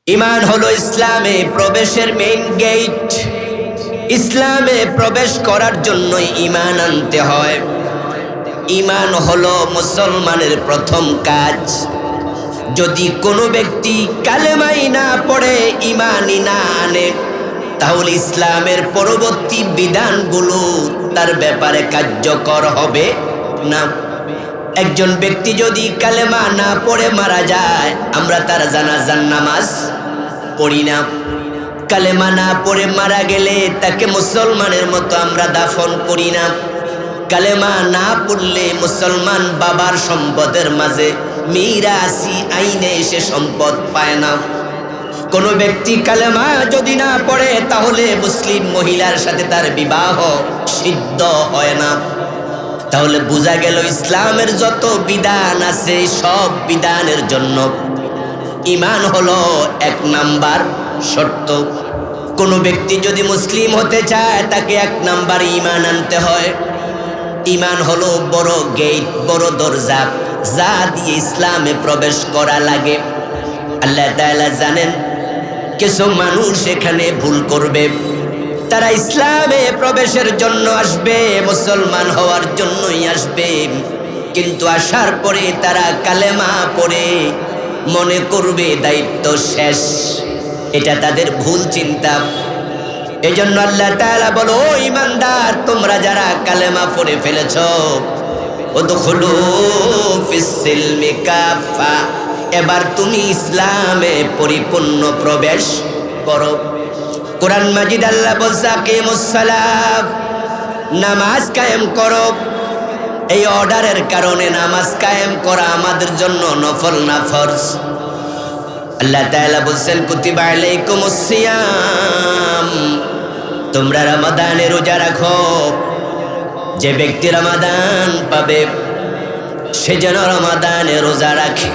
ঈমান হলো ইসলামে প্রবেশের মেইন গেট। ইসলামে প্রবেশ করার জন্য ঈমান আনতে হয়। ঈমান হলো মুসলমানের প্রথম কাজ। যদি কোনো ব্যক্তি কালেমাই না পড়ে, ঈমানই না আনে, তাহলে ইসলামের পরবর্তী বিধানগুলো তার ব্যাপারে কার্যকর হবে না। একজন ব্যক্তি যদি কালেমা না পড়ে মারা যায়, আমরা তার জানাজার নামাজ পড়ি না। কালেমা না পড়ে মারা গেলে তাকে মুসলমানের মতো আমরা দাফন করি না। কালেমা না পড়লে মুসলমান বাবার সম্পদের মাঝে মিরাসি আইনে এসে সম্পদ পায় না। কোনো ব্যক্তি কালেমা যদি না পড়ে, তাহলে মুসলিম মহিলার সাথে তার বিবাহ সিদ্ধ হয় না। তাহলে বোঝা গেল ইসলামের যত বিধান আছে সব বিধানের জন্য ঈমান হলো 1 নাম্বার শর্ত। কোনো ব্যক্তি যদি মুসলিম হতে চায়, তাকে 1 নাম্বার ঈমান আনতে হয়। ঈমান হলো বড় গেট, বড় দরজা, যা দিয়ে ইসলামে প্রবেশ করা লাগে। আল্লাহ তাআলা জানেন কিছু মানুষ এখানে ভুল করবে। তারা ইসলামে প্রবেশের জন্য আসবে, মুসলমান হওয়ার জন্যই আসবে, কিন্তু আসার পরে তারা কালেমা পড়ে মনে করবে দায়িত্ব শেষ। এটা তাদের ভুল চিন্তা। এজন্য আল্লাহ তাআলা বলো, ও ঈমানদার, তোমরা যারা কালেমা পড়ে ফেলেছো, উদখুলু ফিস সিলমি কাফা, এবার তুমি ইসলামে পরিপূর্ণ প্রবেশ করো। কোরআন মাজিদ আল্লাহ বলছে, আকিমুস সালাত, নামাজ কায়েম করো। এই অর্ডারের কারণে নামাজ কায়েম করা আমাদের জন্য নফল না ফরজ। আল্লাহ তাআলা বলছেন, কুতিবা আলাইকুমুস সিয়াম, তোমরা রমাদানে রোজা রাখো। যে ব্যক্তি রমাদান পাবে সে যেন রমাদানে রোজা রাখে।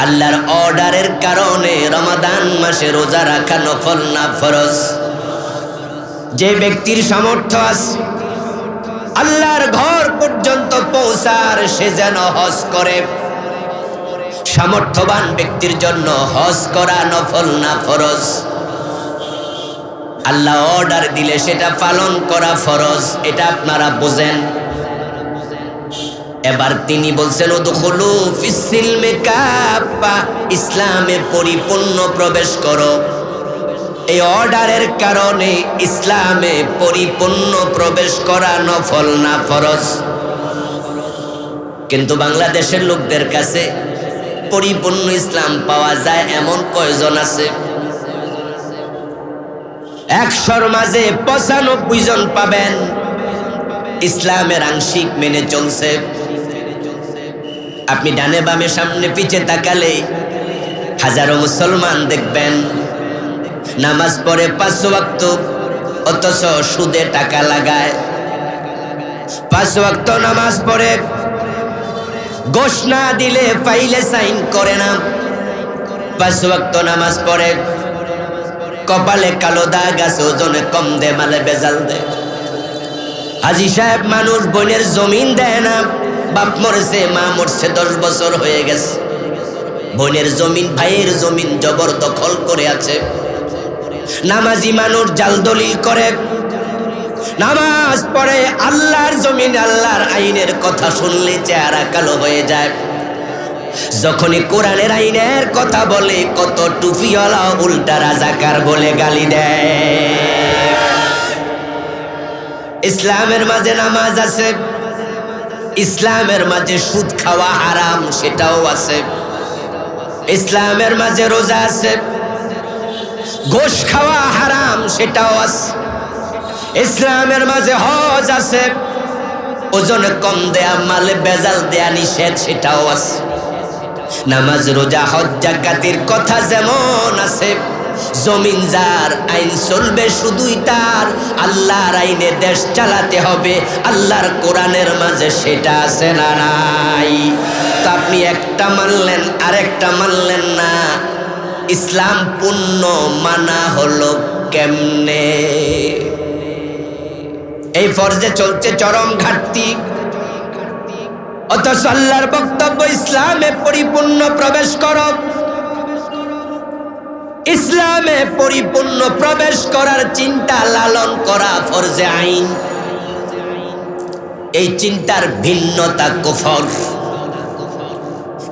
আল্লাহর অর্ডারের কারণে রমাদান মাসে রোজা রাখা নফল না ফরজ। যে ব্যক্তির সামর্থ্য আছে আল্লাহর ঘর পর্যন্ত পৌঁছার, সে যেন হজ করে। সামর্থ্যবান ব্যক্তির জন্য হজ করা নফল না ফরজ। আল্লাহ অর্ডার দিলে সেটা পালন করা ফরজ, এটা আপনারা বোঝেন। এবার তিনি বলছেন, উদখুলু ফিস সিলমি কাফা, ইসলামে পরিপূর্ণ প্রবেশ করো। এই অর্ডারের কারণে ইসলামে পরিপূর্ণ প্রবেশ করা নফল না ফরজ। কিন্তু বাংলাদেশের লোকদের কাছে পরিপূর্ণ ইসলাম পাওয়া যায় এমন কয়জন আছে? 100-র মাঝে 95 জন পাবেন ইসলামের আংশিক মেনে চলছে। আপনি ডানে বামে সামনে পিছে তাকালে হাজারো মুসলমান দেখবেন নামাজ পড়ে 5 ওয়াক্ত, অথচ সুদে টাকা লাগায়। 5 ওয়াক্ত নামাজ পড়ে, ঘোষ না দিলে ফাইলে সাইন করে না। 5 ওয়াক্ত নামাজ পড়ে, কপালে কালো দাগ আছে, ওজনে কম দে, মালে বেজাল দে। হাজি সাহেব মানুষ বোনের জমিন দেয় না, বাপ মরছে, মা মরছে, 10 বছর হয়ে গেছে, বোনের জমিন, ভাইয়ের জমিন জবরদখল করে আছে। নামাজি মানুষ জাল দলিল করে, নামাজ পড়ে, আল্লাহর জমিন, আল্লাহর আইনের কথা শুনলে চেহারা কালো হয়ে যায়। যখনই কোরআনের আইনের কথা বলে, কত টুপিওয়ালা উল্টা রাজাকার বলে গালি দেয়। ইসলামের মাঝে নামাজ আছে, ইসলামের মাঝে সুদ খাওয়া হারাম, সেটাও আছে। ইসলামের মাঝে রোজা আছে, ঘোষ খাওয়া হারাম, সেটাও আছে। ইসলামের মাঝে হজ আছে, ওজনে কম দেয়া, মালে বেজাল দেয়া নিষেধ, সেটাও আছে। নামাজ রোজা হজ জাকাতের কথা যেমন আছে, জমিন যার, আইন চলবে শুধুই তার, আল্লাহর আইনে দেশ চালাতে হবে, আল্লাহর কোরআনের মাঝে সেটা আছে না নাই? তো আপনি একটা মানলেন, আরেকটা মানলেন না। ইসলাম পূর্ণ মানা হলো কেমনে? এই ফরজে চলছে চরম ঘাটতি, অথচ আল্লাহর বক্তব্য ইসলামে পরিপূর্ণ প্রবেশ করো। ইসলামে পরিপূর্ণ প্রবেশ করার চিন্তা লালন করা ফরজে আইন। এই চিন্তার ভিন্নতা কুফর।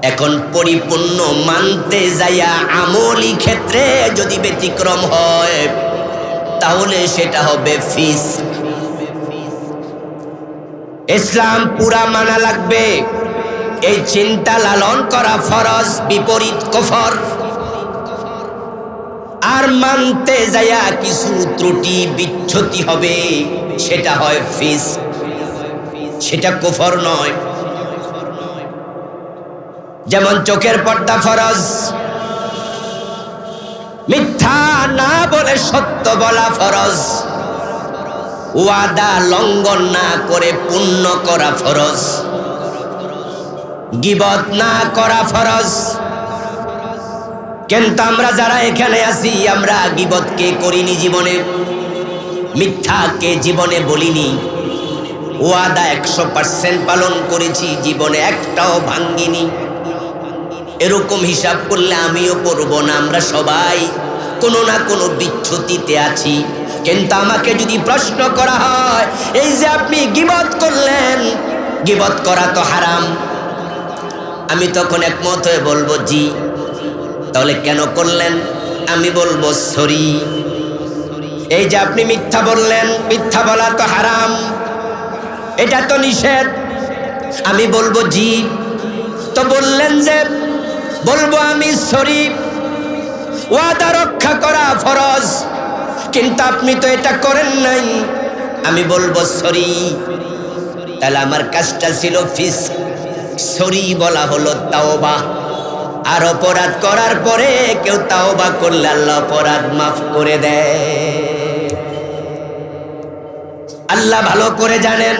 এখন পরিপূর্ণ মানতে যাইয়া আমলি ক্ষেত্রে যদি ব্যতিক্রম হয় তাহলে সেটা হবে ফিস্ক। ইসলাম পুরা মানা লাগবে, এই চিন্তা লালন করা ফরজ, বিপরীত কুফর। আর মানতে যাইয়া কিছু ত্রুটি বিচ্যুতি হবে সেটা হয় ফিস্ক, সেটা কুফর নয়। যেমন চোখের পর্দা ফরজ, মিথ্যা না বলে সত্য বলা ফরজ, ওয়াদা লঙ্ঘন না করে পূর্ণ করা ফরজ, গীবত না করা ফরজ। কিন্তু আমরা যারা এখানে আছি আমরা গীবতকে করিনি জীবনে, মিথ্যাকে জীবনে বলিনি, ওয়াদা 100% পালন করেছি, জীবনে একটাও ভাঙ্গিনি। এরকম হিসাব করলে আমিও পড়ব না, আমরা সবাই কোনো না কোনো বিচ্যুতিতে আছি। কিন্তু আমাকে যদি প্রশ্ন করা হয়, এই যে আপনি গীবত করলেন, গীবত করা তো হারাম, আমি তখন একমত হয়ে বলবো জি। তাহলে কেন করলেন? আমি বলবো সরি। এই যে আপনি মিথ্যা বললেন, মিথ্যা বলা তো হারাম, এটা তো নিষেধ, আমি বলবো জি। তো বললেন যে, বলবো আমি সরি। ওয়াদা রক্ষা করা ফরজ, কিন্তু আপনি তো এটা করেন নাই, আমি বলবো সরি। তাহলে আমার কাজটা ছিল ফিস্ক, সরি বলা হলো তাওবা। আর অপরাধ করার পরে কেউ তাওবা করলে আল্লাহ অপরাধ মাফ করে দেয়। আল্লাহ ভালো করে জানেন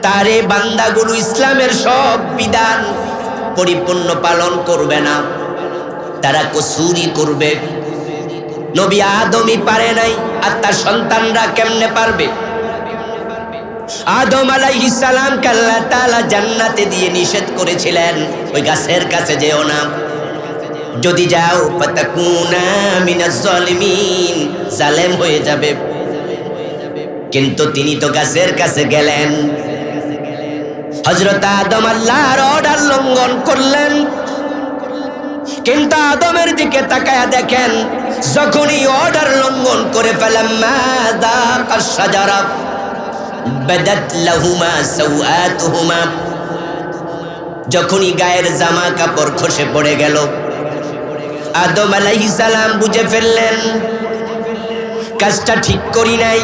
তার এই বান্দাগুলো ইসলামের সব বিধান পরিপূর্ণ পালন করবে না, তারা কসুরি করবে। নবী আদমই পারে নাই, আর তার সন্তানরা কেমনে পারবে? আদম আলাইহিস সালামকে আল্লাহ তাআলা জান্নাতে দিয়ে নিষেধ করেছিলেন, ওই গাছের কাছে যেও না, যদি যাও ফাতাকুনা মিনাজ জালিমিন, জালেম হয়ে যাবে। কিন্তু তিনি তো গাছের কাছে গেলেন। হযরত আদম আল্লাহর অর্ডার লঙ্ঘন করলেন, কিন্তু আদমের দিকে তাকায়া দেখেন, যখনই অর্ডার লঙ্ঘন করে ফেলেন, মাযা কাশজারা বাদাত লাহুমা সাওআতুহুমা, যখনই গায়ের জামা কাপড় খসে পড়ে গেল, আদম আলাইহিস সালাম বুঝে ফেললেন কাজটা ঠিক করি নাই।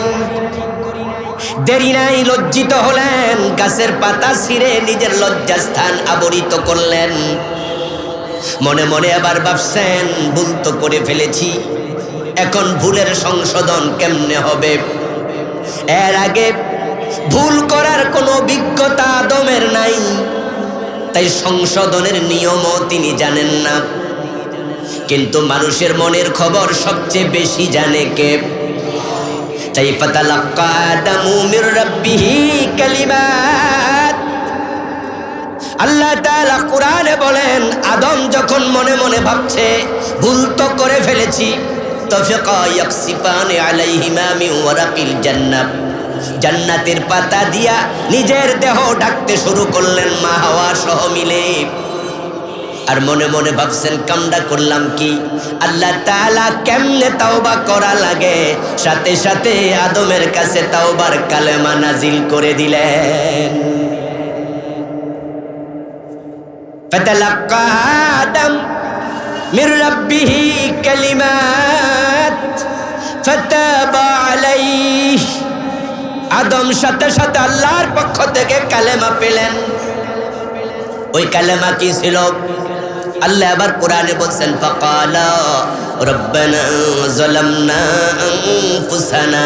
দেরি নাই, লজ্জিত হলেন, গাছের পাতা ছিঁড়ে নিজের লজ্জাস্থান আবরিত করলেন। মনে মনে আবার ভাবছেন, ভুল তো করে ফেলেছি, এখন ভুলের সংশোধন কেমনে হবে? এর আগে ভুল করার কোনো অভিজ্ঞতা আদমের নাই, তাই সংশোধনের নিয়মও তিনি জানেন না। কিন্তু মানুষের মনের খবর সবচেয়ে বেশি জানে কে? তাই ফাতালাক্কা আদামু মির রাব্বিহি কালিমাত, আল্লাহ তাআলা কোরআনে বলেন, আদম যখন মনে মনে ভাবছে ভুল তো করে ফেলেছি, তাফিকা ইয়াকসিফানি আলাইহিমা মিন ওয়ারাকিল জান্নাহ, জান্নাতের পাতা দিয়া নিজের দেহ ঢাকতে শুরু করলেন মা হাওয়া সহ মিলে। আর মনে মনে ভাবছেন কামটা করলাম কি? আল্লাহ তাআলা কেমনে তাওবা করা লাগে, সাথে সাথে আদমের কাছে তাওবার কালেমা নাজিল করে দিলেন। ফাতালাক্কা আদম মির রাব্বিহি কালিমাত ফাতাবা আলাইহি, আদম সাথে সাথে আল্লাহর পক্ষ থেকে কালেমা পেলেন। ওই কালেমা কি ছিল? আল্লাহ আবার কোরআনে বলছেন, ফাকালা রব্বানা যালামনা আনফুসানা,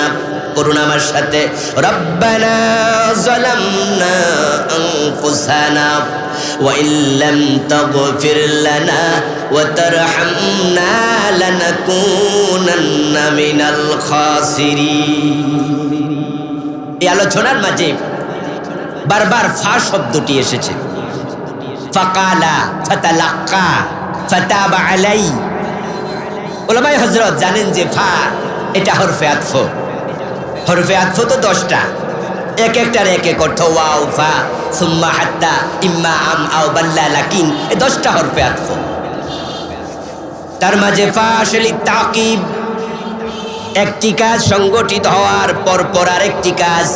করুন আমার সাথে, রব্বানা যালামনা আনফুসানা ওয়া ইল্লাম তাগফির লানা ওয়া তারহামনা লানাকুনান্না মিনাল খাসিরিন। এই আলোচনার মাঝে বারবার ফা শব্দটি এসেছে। ফাকালা, ফাতালাক্কা, ফাতাবা আলাই, ওলামায়ে হযরত জানেন যে ফা এটা হরফে আতফ। হরফে আতফ তো 10টা, এক একটার এক এক অর্থ। ওয়াও, ফা, সুম্মা, হাত্তা, ইম্মা, আম, আও, বাল্লা, লাকিন, এই 10টা হরফে আতফ। তার মাঝে ফা আসলে তাকিব, একটি কাজ সংগঠিত হওয়ার পর আরেকটি কাজ,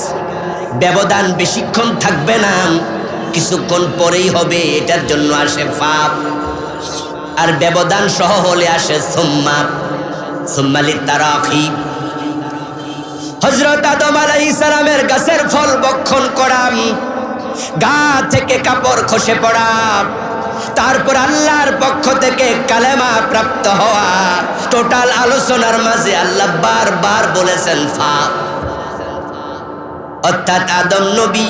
ব্যবধান বেশিক্ষণ থাকবে না, কিছুক্ষণ পরেই হবে, এটার জন্য আসে ফা। আর ব্যবধান সহ হলে আসে সুম্মা, সুম্মালি তারাখিব। হযরত আদম আলাইহিস সালামের গাছের ফল ভক্ষণ করা, গা থেকে কাপড় খসে পড়া, তারপর আল্লাহর পক্ষ থেকে কালেমা প্রাপ্ত হওয়া, টোটাল আলোচনার মাঝে আল্লাহ বারবার বলেছেন ফা। অর্থাৎ আদম নবী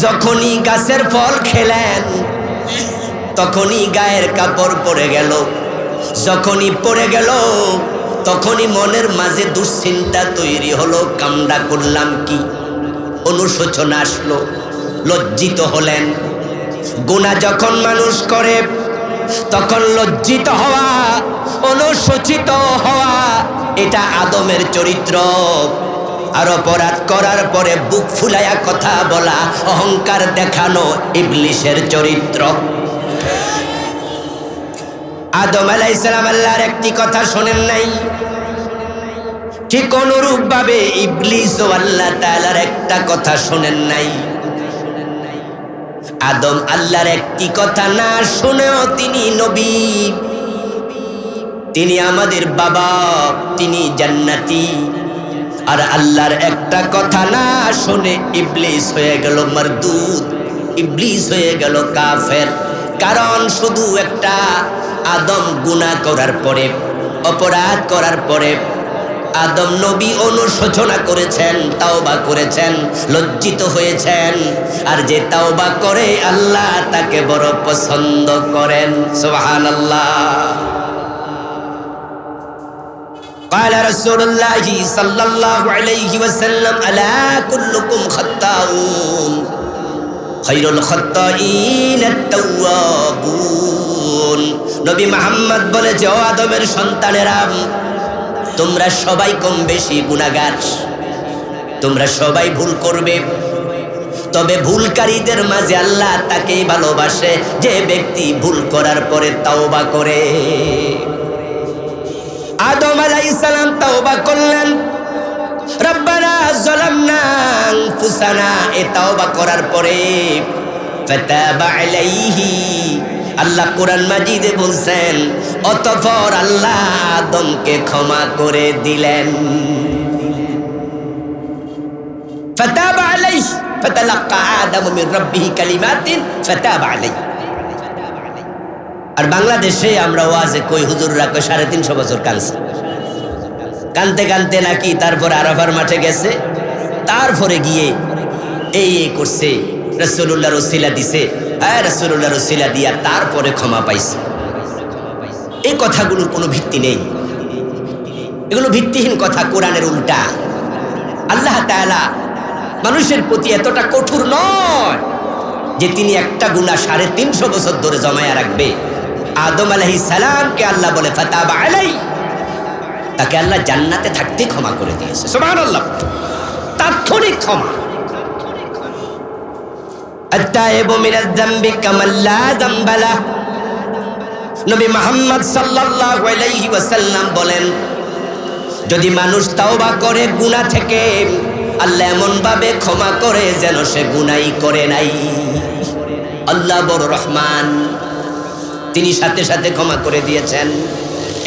যখনই গাছের ফল খেলেন তখনই গায়ের কাপড় পরে গেল, যখনই পরে গেল তখনই মনের মাঝে দুশ্চিন্তা তৈরি হলো, কামড়া করলাম কি। অনুশোচনা আসলো, লজ্জিত হলেন। গুনাহ যখন মানুষ করে তখন লজ্জিত হওয়া, অনুশোচিত হওয়া, এটা আদমের চরিত্র। আর অপরাধ করার পরে বুক ফুলাইয়া কথা বলা, অহংকার দেখানো ইবলিসের চরিত্র। আদম আলাইহিস সালাম আল্লাহর একটি কথা শোনেন নাই, ঠিক অনুরূপ ভাবে ইবলিসও আল্লাহ তাআলার একটা কথা শোনেন নাই। আদম আল্লাহর একটি কথা না শুনেও তিনি নবী, তিনি আমাদের বাবা, তিনি জান্নাতি। আর আল্লাহর একটা কথা না শুনে ইবলিস হয়ে গেল মারদুদ, ইবলিস হয়ে গেল কাফের। কারণ শুধু একটা আদম গুনাহ করার পরে, অপরাধ করার পরে আদম নবী অনুশোচনা করেছেন, তাওবা করেছেন, লজ্জিত হয়েছেন। আর যে তাওবা করে আল্লাহ তাকে বড় পছন্দ করেন। সুবহানাল্লাহ। قال رسول الله صلى الله عليه وسلم ألا كلكم خطاؤون خير الخطائين التوابون। নবী মুহাম্মদ বলেছে, ও আদমের সন্তানেরা, তোমরা সবাই কম বেশি গুনাহগার, তোমরা সবাই ভুল করবে, তবে ভুলকারীদের মাঝে আল্লাহ তাকেই ভালোবাসে যে ব্যক্তি ভুল করার পরে তাওবা করে। আদম আলাইহিস সালাম তাওবা করলেন, রব্বানা যালামনা আনফুসানা, এ তাওবা করার পরে ফাতাবা আলাইহি, আল্লাহ কোরআন মাজিদে বলছেন, অতঃপর আল্লাহ আদমকে ক্ষমা করে দিলেন। ফাতাবা আলাইহি ফাতালাক্কা আদামু মির রাব্বিহি কালিমাতিন ফাতাবা আলাইহি। আর বাংলাদেশে আমরা ওয়াজে কই, হুজুররা কই 350 বছর কাঁদছে, কানতে কানতে নাকি তারপরে আরাফার মাঠে গেছে, তারপরে গিয়ে এই করছে, রাসূলুল্লাহর ওসিলা দিছে, রাসূলুল্লাহর ওসিলা দিয়া তারপরে ক্ষমা পাইছে। এই কথাগুলোর কোনো ভিত্তি নেই, এগুলো ভিত্তিহীন কথা, কোরআনের উল্টা। আল্লাহ তাআলা মানুষের প্রতি এতটা কঠোর নয় যে তিনি একটা গুনাহ 350 বছর ধরে জমায়া রাখবে। আদম আলাইহিস সালামকে আল্লাহ বলে ফাতাবা আলাই, তাকে আল্লাহ জান্নাতে থাকতে ক্ষমা করে দিয়েছে। সুবহানাল্লাহ, তাৎক্ষণিক ক্ষমা। আত-তাইবু মিনাজ যামবি কামান লা যামবা লাহ। নবী মুহাম্মদ সাল্লাল্লাহু আলাইহি ওয়াসাল্লাম বলেন, যদি মানুষ তাওবা করে গুনাহ থেকে, আল্লাহ এমন ভাবে ক্ষমা করে যেন সে গুনাহই করে নাই। আল্লাহ বড় রহমান, তিনি সাথে সাথে ক্ষমা করে দিয়েছেন।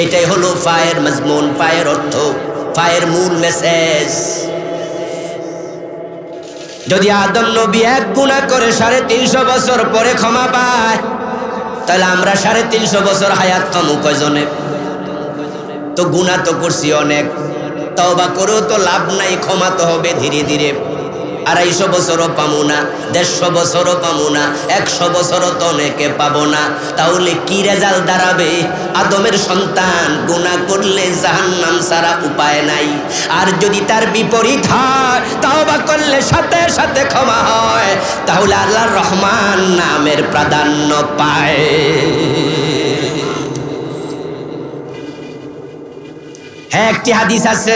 এটাই হলো ফায়ের মাজমুন, ফায়ের অর্থ, ফায়ের মূল মেসেজ। যদি আদম নবী এক গুনাহ করে 350 বছর পরে ক্ষমা পায়, তাহলে আমরা 350 বছর হায়াত পাবো কয়জনে? তো গুনাহ তো করছি অনেক, তওবা করেও তো লাভ নাই, ক্ষমা তো হবে ধীরে ধীরে। 250 বছরও পাবো না, 150 বছরও পাবো না, 100 বছরও তো অনেকে পাবো না। তাহলে কি রেজাল্ট দাঁড়াবে? আদমের সন্তান গুনাহ করলে জাহান্নাম ছাড়া উপায় নাই। আর যদি তার বিপরীত হয়, তওবা করলে সাথে সাথে ক্ষমা হয়, তাহলে আল্লাহর রহমান নামের প্রাধান্য পায়। হ্যাঁ, একটি হাদিস আছে,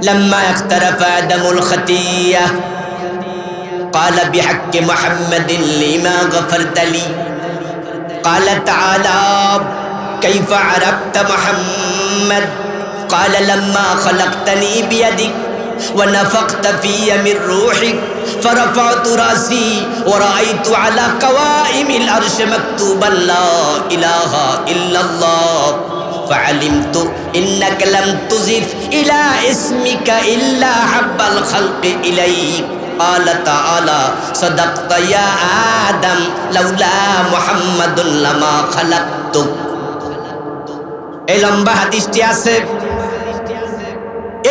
লাম্মা ইখতারাফা আদামুল খাতিয়া قال بحق محمد لما غفرت لي قال تعالى كيف عرفت محمد قال لما خلقتني بيدك ونفخت في من روحك فرفعت راسي ورأيت على قوائم العرش مكتوبا لا إله إلا الله فعلمت إنك لم تضف إلى اسمك إلا حب الخلق إليك قال تعالى صدقت يا آدم لولا محمد لما خلقتك। এই লম্বা হাদিসটি আছে।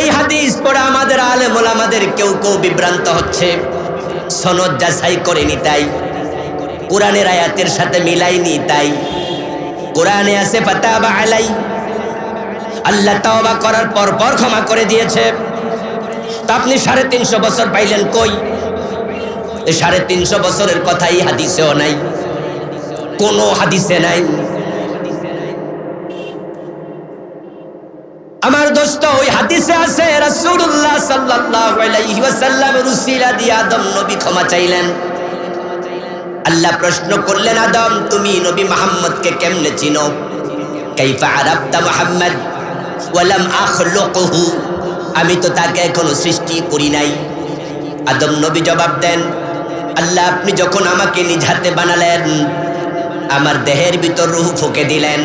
এই হাদিস পড়ে আমাদের আলেম ওলামাদের কেউ কেউ বিভ্রান্ত হচ্ছে, সনদ যাচাই করেনি তাই, কোরআনের আয়াতের সাথে মিলাইনি তাই। কোরআনে আছে ফাতাবা আলাই, আল্লাহ তাওবা করার পর পর ক্ষমা করে দিয়েছে। তা আপনি 350 বছর পাইলেন কই? 350 বছরের কথাই হাদিসেও নাই, কোনো হাদিসে নাই। আমার দোস্ত, ওই হাদিসে আছে রাসূলুল্লাহ সাল্লাল্লাহু আলাইহি ওয়াসাল্লামের উসিলা দিয়ে আদম নবী ক্ষমা চাইলেন। আল্লাহ প্রশ্ন করলেন, আদম তুমি নবী মুহাম্মদকে কেমনে চিনো? কাইফা আরাফতা মুহাম্মদ ওয়া লাম আখলুকহু, আমি তো তাকে এখনো সৃষ্টি করি নাই। আদম নবী জবাব দেন, আল্লাহ আপনি যখন আমাকে নিজ হাতে বানালেন, আমার দেহের ভিতর রূহ ফুঁকে দিলেন,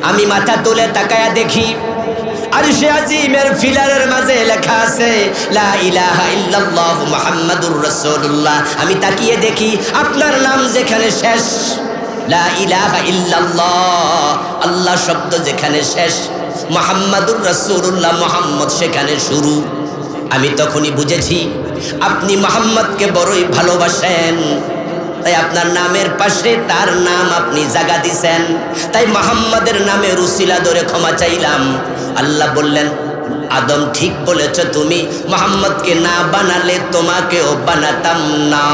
আমি মাথা তুলে তাকায়া দেখি আরশে আজিমের ফিলারের মাঝে লেখা আছে লা ইলাহা ইল্লাল্লাহু মুহাম্মাদুর রাসূলুল্লাহ। আমি তাকিয়ে দেখি আপনার নাম যেখানে শেষ, লা ইলাহা ইল্লাল্লাহ আল্লাহ শব্দ যেখানে শেষ, মুহাম্মাদুর রাসূলুল্লাহ মুহাম্মদ সেখানে শুরু। আমি তখনই বুঝেছি আপনি মুহাম্মদকে বড়ই ভালোবাসেন, তাই আপনার নামের পাশে তার নাম আপনি জায়গা দিছেন। তাই মুহাম্মাদের নামের উসিলা ধরে ক্ষমা চাইলাম। আল্লাহ বললেন, আদম ঠিক বলেছ, তুমি মুহাম্মদকে না বানালে তোমাকেও বানাতাম না।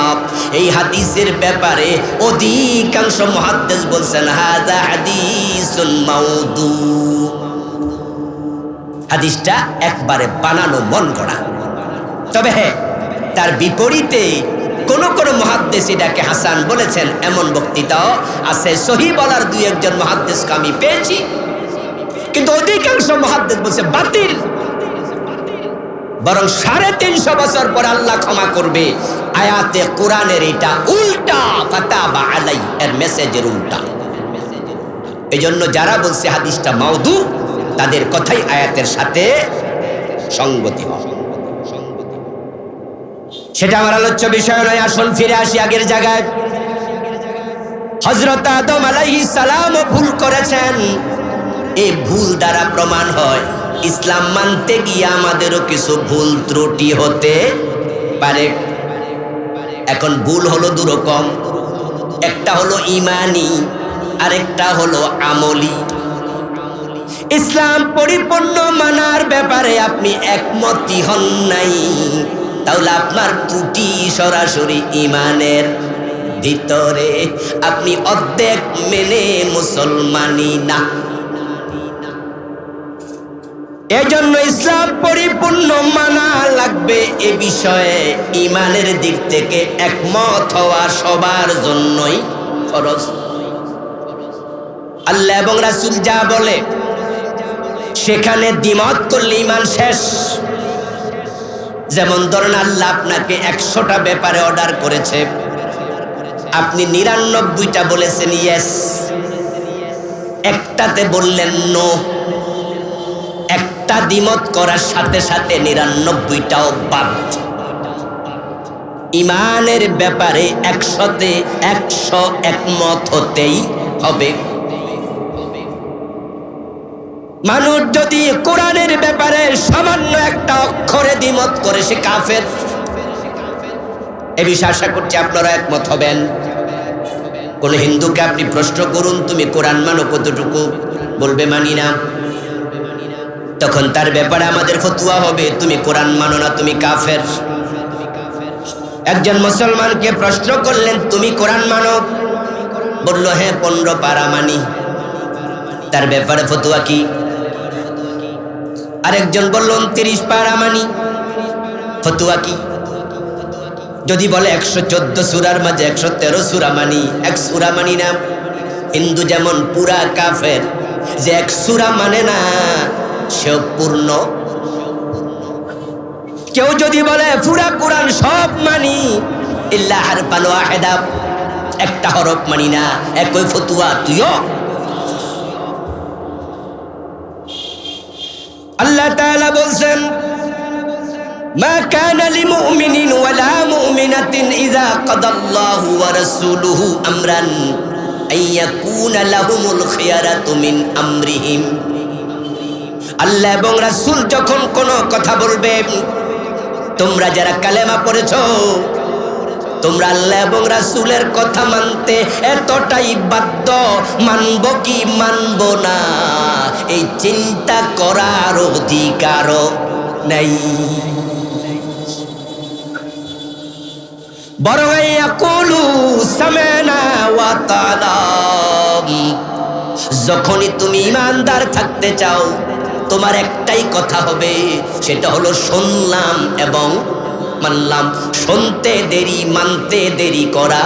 এই হাদিসের ব্যাপারে অধিকাংশ মুহাদ্দিস বলছেন হাযা হাদিসুন মাউদু, হাদিসটা একবারে বানানো মন গড়া। তবে হ্যাঁ, তার বিপরীতে কোন কোন মুহাদ্দিস এটাকে হাসান বলেছেন, এমন বক্তৃতাও আছে। সহিহ বলার দুই একজন মুহাদ্দিসকে আমি পেয়েছি, কিন্তু অধিকাংশ মুহাদ্দিস বলছে বাতিল। বরং 350 বছর পর আল্লাহ ক্ষমা করবে, আয়াতে কোরআনের এটা উল্টা, ফাতাবা আলাই এর মেসেজের উল্টা। এজন্য যারা বলছে হাদিসটা মাউদু, তাদের কথাই আয়াতের সাথে সঙ্গতি হয়। সেটা আমার আলোচ্য বিষয় নয়। আসুন ফিরে আসি আগের জায়গায়। হযরত আদম আলাইহিস সালাম ভুল করেছেন। এই ভুল দ্বারা প্রমাণ হয় ইসলাম মানতে গিয়ে আমাদেরও কিছু ভুল ত্রুটি হতে পারে। এখন ভুল হলো দুরকম, একটা হলো ঈমানি, আরেকটা হলো আমলি। ইসলাম পরিপূর্ণ মানার ব্যাপারে আপনি একমতই হন নাই, তাহলে আপনার ত্রুটি সরাসরি ঈমানের ভিতরে। আপনি অর্ধেক মেনে মুসলমানই না। এজন্য ইসলাম পরিপূর্ণ মানা লাগবে। এ বিষয়ে ঈমানের দিক থেকে একমত হওয়া সবার জন্যই ফরজ। আল্লাহ এবং রাসূল যা বলে সেখানে দ্বিমত করলে ঈমান শেষ। যেমন ধরেন, আল্লাহ আপনাকে 100টা ব্যাপারে অর্ডার করেছে, আপনি 99টা বলেছেন ইয়েস, একটাতে বললেন নো। একটা দ্বিমত করার সাথে সাথে 99টাও বাদ। ঈমানের ব্যাপারে 100তে 100 একমত হতেই হবে। মানুষ যদি কোরআনের ব্যাপারে সামান্য একটা অক্ষরে দ্বিমত করে, সে কাফের। এ বিষয়ে আশা করছি আপনারা একমত হবেন। কোন হিন্দুকে আপনি প্রশ্ন করুন, তুমি কোরআন মানো কতটুকু? বলবে মানি না। তখন তার ব্যাপারে আমাদের ফতোয়া হবে, তুমি কোরআন মানো না, তুমি কাফের। একজন মুসলমানকে প্রশ্ন করলেন, তুমি কোরআন মানো? বলল হ্যাঁ, 15 পারা মানি। তার ব্যাপারে ফতোয়া কি? আরেকজন বলল 29 পারা মানি। ফতুয়া কি? যদি বলে 114 সূরার মাঝে 113 সূরা মানি, এক সূরা মানি না। হিন্দু যেমন পুরা কাফের, যে এক সূরা মানে না সে পূর্ণ। কেউ যদি বলে পুরা কোরআন সব মানি, ইল্লা হারফান ওয়াহিদা, একটা হরফ মানি না, একই ফতুয়া তুইও। আল্লাহ তাআলা বলছেন, মা কানা লিমুমিনিন ওয়ালা মুমিনাতিন ইযা কাদাল্লাহু ওয়া রাসূলুহু আমরান আইয়াকুনা লাহুমুল খিয়ারাতু মিন আমরিহিম। আল্লাহ এবং রাসূল যখন কোনো কথা বলবে, তোমরা যারা কালেমা পড়েছো, তোমরা আল্লাহ এবং রাসূলের কথা মানতে এতটাই বাধ্য, মানব কি মানব না এই চিন্তা করার অধিকারও নাই। বরং ইয়াকুলু সামানা ওয়া তাআলা, যখনই তুমি ঈমানদার থাকতে চাও তোমার একটাই কথা হবে, সেটা হলো শুনলাম এবং মানলাম। শুনতে দেরি, মানতে দেরি করা।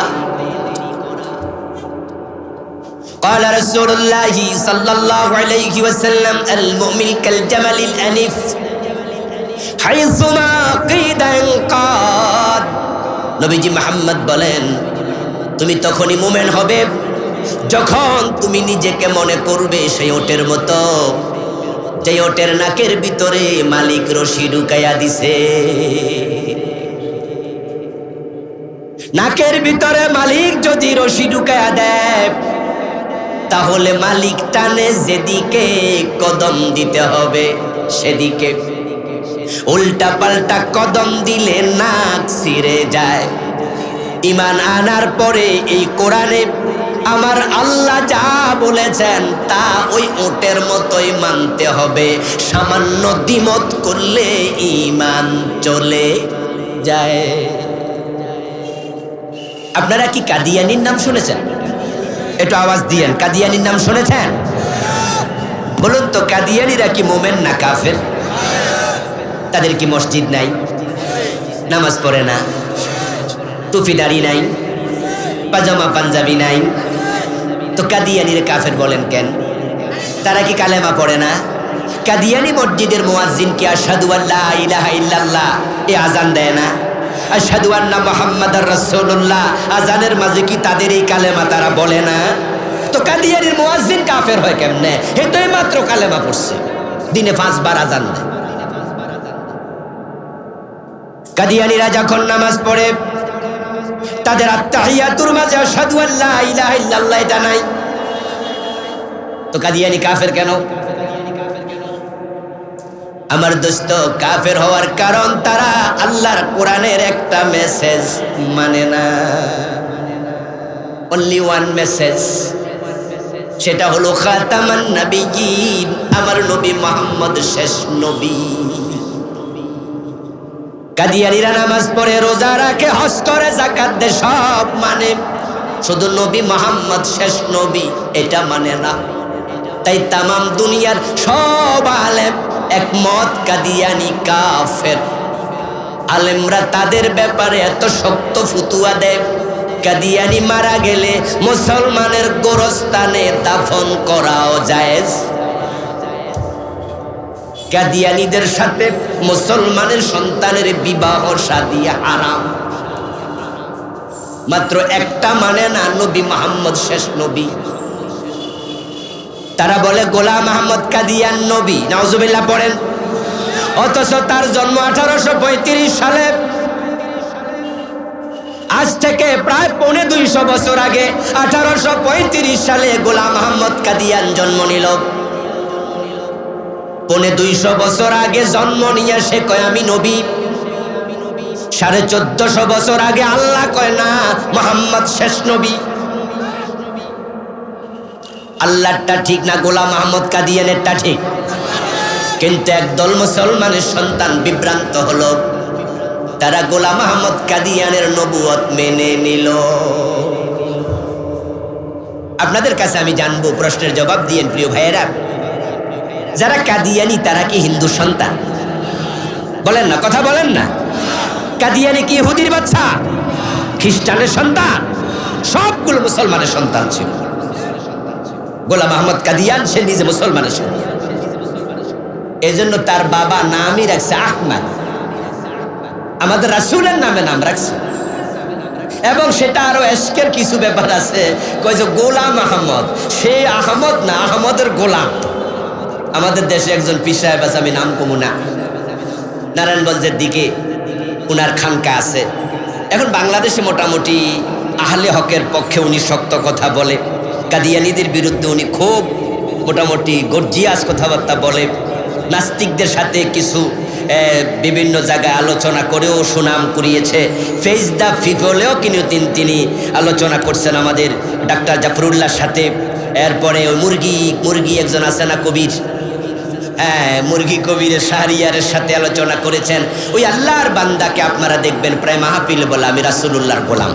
قال رسول الله صلى الله عليه وسلم المؤمن كالجمل الأنف حيثما قيد انقاد। নবীজি মুহাম্মদ বলেন, তুমি তখনই মুমিন হবে যখন তুমি নিজেকে মনে করবে সেই ওটের মতো, যে ওটের নাকের ভিতরে মালিক রশি ঢুকাইয়া দিছে। নাকের ভিতরে মালিক যদি রশি ঢুকাইয়া দেয়, তাহলে মালিক টানে যেদিকে কদম দিতে হবে সেদিকে। উল্টা পাল্টা কদম দিলে নাক ছিঁড়ে যায়। ঈমান আনার পরে এই কোরআনে আমার আল্লাহ যা বলেছেন তা ওই ওটের মতোই মানতে হবে। সামান্য দ্বিমত করলে ঈমান চলে যায়। আপনারা কি কাদিয়ানির নাম শুনেছেন? একটু আওয়াজ দিয়েন, কাদিয়ানির নাম শুনেছেন? বলুন তো, কাদিয়ানিরা কি মোমেন না কাফের? তাদের কি মসজিদ নাই, নামাজ পড়ে না, টুপি দাড়ি নাই, পাজামা পাঞ্জাবি নাই, তো কাদিয়ানির কাফের বলেন কেন? তারা কি কালেমা পড়ে না? কাদিয়ানি মসজিদের মুয়াজ্জিন কি আশহাদু আল্লা ইলাহা ইল্লাল্লাহ এই আজান দেয় না? আশহাদু আন্না মুহাম্মাদার রাসূলুল্লাহ আজানের মাঝে কি তাদের এই কালেমা তারা বলে না? তো কাদিয়ানির মুয়াজ্জিন কাফের হয় কেমনে? এটাই মাত্র কালেমা পড়ছে, দিনে 5 বার আজান দেয়। কাদিয়ানিরা যখন নামাজ পড়ে তাদের আত্তাহিয়াতুর মাঝে আশহাদু আল্লা ইলাহা ইল্লাল্লাহ এটা নাই। তো কাদিয়ানি কাফের কেন? আমার দোস্ত, কাফের হওয়ার কারণ তারা আল্লাহর কোরআনের একটা মেসেজ মানে না। অনলি ওয়ান মেসেজ, সেটা হলো খাতামান নবিয়্যিন, আমার নবী মুহাম্মদ শেষ নবী। কাদিয়ানিরা নামাজ পড়ে, রোজা রাখে, হজ করে, যাকাত দেয়, সব মানে, শুধু নবী মুহাম্মদ শেষ নবী এটা মানে না। তাই তামাম দুনিয়ার সব আলেম একমত, কাদিয়ানি কাফের। আলেমরা তাদের ব্যাপারে এত শক্ত ফতুয়া দেয়, কাদিয়ানি মারা গেলে মুসলমানের গোরস্থানে দাফন করাও জায়েজ। কাদিয়ানীদের সাথে মুসলমানের সন্তানের বিবাহ শাদী হারাম। মাত্র একটা মানে না, নবী মুহাম্মদ শেষ নবী। তারা বলে গোলাম আহমদ কাদিয়ান নবী, নাউজুবিল্লাহ পড়েন। অথচ তার জন্ম 1835 সালে। আজ থেকে প্রায় 250 বছর আগে 1835 সালে গোলাম আহমদ কাদিয়ান জন্ম নিল। 250 বছর আগে জন্ম নিয়ে সে কয় আমি নবী। 1450 বছর আগে আল্লাহ কয় না মুহাম্মদ শেষ নবী। আল্লাহটা ঠিক না, গোলাম আহমদ কাদিয়ানেরটা ঠিক। কিন্তু একদল মুসলমানের সন্তান বিভ্রান্ত হলো, তারা গোলাম আহমদ কাদিয়ানের নবুয়ত মেনে নিল। আপনাদের কাছে আমি জানবো, প্রশ্নের জবাব দিয়েন প্রিয় ভাইয়েরা। যারা কাদিয়ানি তারা কি হিন্দু সন্তান? বলেন না, কথা বলেন না। কাদিয়ানি কি ইহুদির বাচ্চা, খ্রিস্টানের সন্তান? সবগুলো মুসলমানের সন্তান ছিল। গোলাম আহমদ কাদিয়ান সে নিজে মুসলমানের সন্তান, এই জন্য তার বাবা নামই রাখছে আহমদ, আমাদের রাসূলের নামে নাম রাখছে। এবং সেটা আরো এশকের কিছু ব্যাপার আছে, কয় যে গোলাম আহমদ, সে আহমদ না, আহমদের গোলাম। আমাদের দেশে একজন পীর সাহেব আছে, আমি নাম কমু না, নারায়ণগঞ্জের দিকে উনার খানকা আছে। এখন বাংলাদেশে মোটামুটি আহলে হকের পক্ষে উনি শক্ত কথা বলে, কাদিয়ানীদের বিরুদ্ধে উনি খুব মোটামুটি গর্জিয়াস কথাবার্তা বলে। নাস্তিকদের সাথে কিছু বিভিন্ন জায়গায় আলোচনা করেও সুনাম কুড়িয়েছে। ফেজ দ্য পিপলেও কিন্তু তিনি আলোচনা করছেন আমাদের ডাক্তার জাফরুল্লাহর সাথে। এরপরে ওই মুরগি একজন আছে না কবির, হ্যাঁ মুরগি কবিরের শাহরিয়ারের সাথে আলোচনা করেছেন। ওই আল্লাহর বান্দাকে আপনারা দেখবেন প্রায় মাহফিল বলে আমি রাসূলুল্লাহর গোলাম।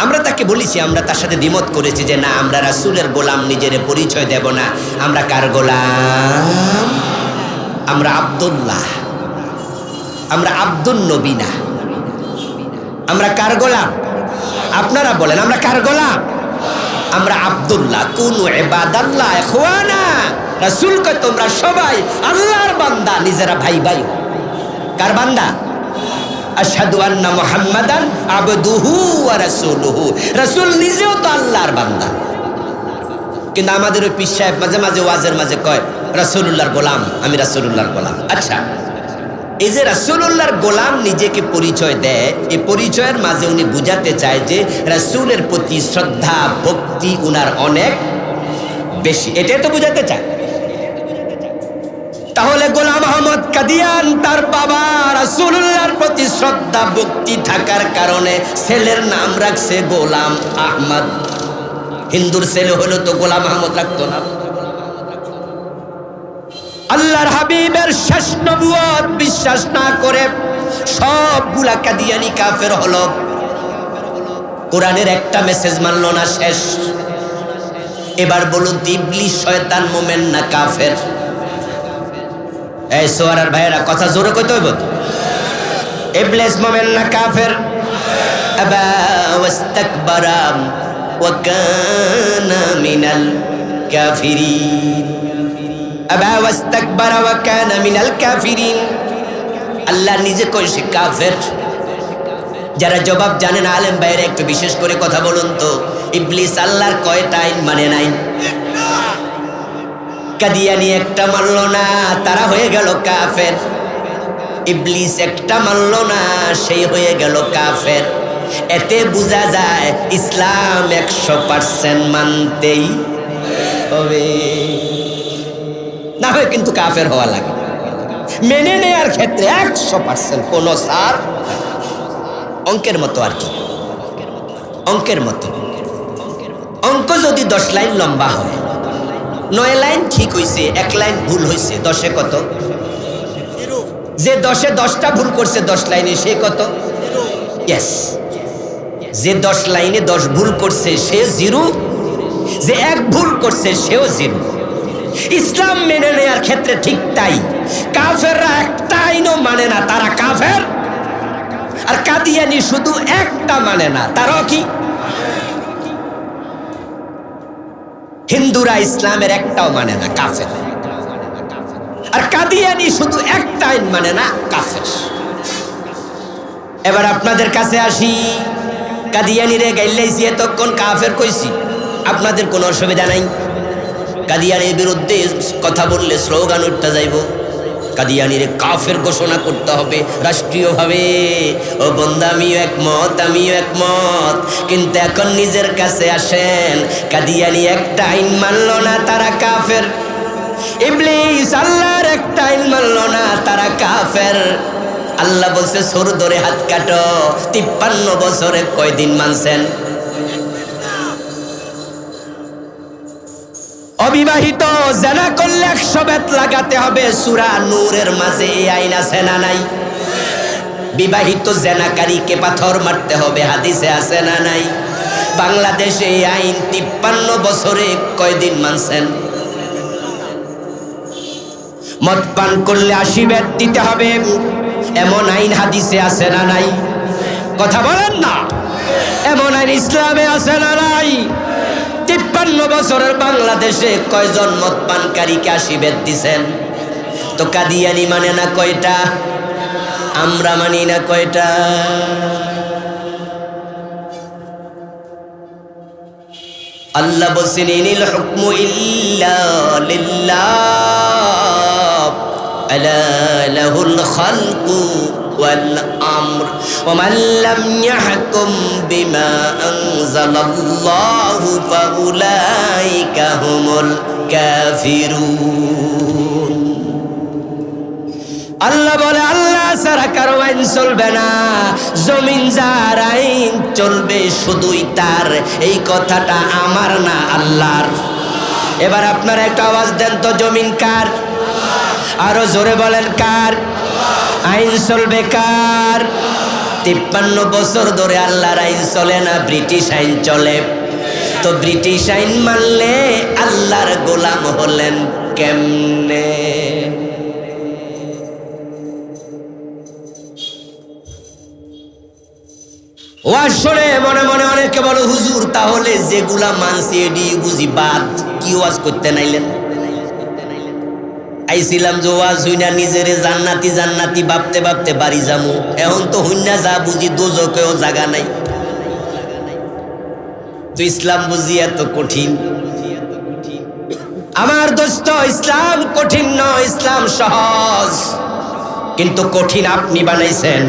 আমরা তাকে বলেছি, আমরা তার সাথে দ্বিমত করেছি যে না, আমরা রাসূলের গোলাম নিজের পরিচয় দেব না। আমরা কার গোলাম? আমরা আব্দুল্লাহ, আমরা আব্দুল নবী না। আমরা কার গোলাম? আপনারা বলেন আমরা কার গোলাম? আমরা আব্দুল্লাহ। কুনু ইবাদাল্লাহ ইখওয়ানা, রাসূল কয় তোমরা সবাই আল্লাহর বান্দা, নিজেরা ভাই ভাই। কার বান্দা? আশহাদু আন্না মুহাম্মাদান আবদুহু ওয়া রাসূলুহু, রাসূল নিজেও তো আল্লাহর বান্দা। কিন্তু আমাদের ওই পীর সাহেব মাঝে মাঝে ওয়াজের মাঝে কয় রাসূলুল্লাহর গোলাম, আমি রাসূলুল্লাহর গোলাম। আচ্ছা, এই যে রাসূলুল্লাহর গোলাম নিজেকে পরিচয় দেয়, এই পরিচয়ের মাঝে উনি বুঝাতে চায় যে রাসূলের প্রতি শ্রদ্ধা ভক্তি উনার অনেক বেশি, এটাই তো বুঝাতে চায়। তাহলে গোলাম আহমদ কাদিয়ান তার বাবা রাসূলুল্লাহর প্রতি শ্রদ্ধা ভক্তি থাকার কারণে ছেলের নাম রাখছে গোলাম আহমদ। হিন্দুর ছেলে হলো তো গোলাম আহমদ রাখতো না। আল্লাহর হাবিবের শেষ নবুয়ত বিশ্বাস না করে সবগুলা কাদিয়ানি কাফের হলো। কোরআনের একটা মেসেজ মানলো না, শেষ। এবার বলুন ইবলিস শয়তান মোমেন না কাফের? এই সোয়ারার ভাইয়েরা কথা জোরে কইতে হইব। ইবলিস মোমেন না কাফের? আবা ওয়াস্তাকবারা ওয়া কানা মিনাল কাফিরিন। আবা ওয়াস্তাকবারা ওয়া কানা মিনাল কাফিরিন। আল্লাহ নিজে কই সে কাফের। যারা জবাব জানেন আলেম ভাইয়েরা একটু বিশেষ করে কথা বলুন তো, ইবলিস আল্লাহর কয়টা আইন মানে নাই? কাদিয়ানি একটা মানল না, তারা হয়ে গেল কাফের। ইবলিস একটা মানল না, সেই হয়ে গেল কাফের। এতে বোঝা যায় ইসলাম 100% মানতেই হবে, না হয় কিন্তু কাফের হওয়া লাগে। মেনে নেয়ার ক্ষেত্রে 100% কোনো সার, অঙ্কের মতো আর কি, অঙ্কের মতো। অঙ্ক যদি 10 লাইন লম্বা হয়, 9 লাইন ঠিক হইছে, 1 লাইন ভুল হইছে, 10-এ কত? যে 10-এ 10টা ভুল করছে 10 লাইনে, সে কত? ইয়েস। যে 10 লাইনে 10 ভুল করছে সে 0, যে 1 ভুল করছে সেও 0। ইসলাম মেনে নেয়ার ক্ষেত্রে ঠিক তাই। কাফেররা একটা আইনও মানে না, তারা কাফের। আর কাদিয়ানি শুধু একটা মানে না, তারাও কি? হিন্দুরা ইসলামের একটাও মানে না, কাফের। আর কাদিয়ানি শুধু একটা আইন মানে না, কাফের। এবার আপনাদের কাছে আসি, কাদিয়ানিরে গাইলাইছি এতক্ষণ কাফের কইছি, আপনাদের কোনো অসুবিধা নাই? কাদিয়ানির বিরুদ্ধে কথা বললে স্লোগান উঠতে যাইব, কাদিয়ানিরে কাফের ঘোষণা করতে হবে রাষ্ট্রীয়ভাবে। ও বন্ধু, আমিও একমত, আমিও একমত। কিন্তু এখন নিজের কাছে আসেন, কাদিয়ানি একটা আইন মানল না, তারা কাফের। ইবলিস আল্লাহর একটা আইন মানল না, তারা কাফের। আল্লাহ বলছে সর ধরে হাত কাটো। 53 বছরে কয়দিন মানছেন? অবিবাহিত জানা করলে 100 বেত লাগাতে হবে, সূরা নূরের মাঝে এই আইন আছে না নাই? বিবাহিত জেনাকারীকে পাথর মারতে হবে, হাদিসে আছে না নাই? বাংলাদেশে এই আইন 53 বছরে কয়দিন মানছেন? মদ পান করলে 80 বেত দিতে হবে, এমন আইন হাদিসে আছে না নাই? কথা বলেন না। এমন আইন ইসলামে আছে না নাই? 53 বছরের বাংলাদেশে কয়জন মদ পানকারীকে 80 বেত দিছেন? তো কাদিয়ানি মানে না কয়টা? আমরা মানি না কয়টা? আল্লাহ বলছেন ইনিল হুকমু ইল্লা লিল্লাহ আলা লাহুল খালকু ওয়াল আমর ওয়া মান লাম ইয়াহকুম বিমা আনজালাল্লাহু ফাউলাইকা হুমুল কাফিরুন। আল্লাহ বলে আল্লাহ ছাড়া কারো আইন চলবে না, জমিন যার আইন চলবে শুধুই তার। এই কথাটা আমার না, আল্লাহর। এবার আপনারা একটা আওয়াজ দেন তো, জমিন কার? আরো জোরে বলেন কার? আইন চলবে কার? 53 বছর ধরে আল্লাহর আইন চলে না, ব্রিটিশ আইন চলে। তো ব্রিটিশ আইন মানলে আল্লাহর গোলাম হলেন কেমনে? ওয়াজ শুনে মনে মনে অনেকে বলো হুজুর তাহলে যেগুলা মানছি এডি বুঝি বাদ, কি ওয়াজ করতে নাইলেন? আইছিলাম যে ওয়াজ হইনা নিজেরে জান্নাতি জান্নাতি ভাবতে ভাবতে বাড়ি যামু, এখন তো হইনা যা বুঝি দোজকেও জায়গা নাই। তো ইসলাম বুঝি এত কঠিন? আমার দোস্ত, ইসলাম কঠিন নয়, ইসলাম সহজ। কিন্তু কঠিন আপনি বানাইছেন।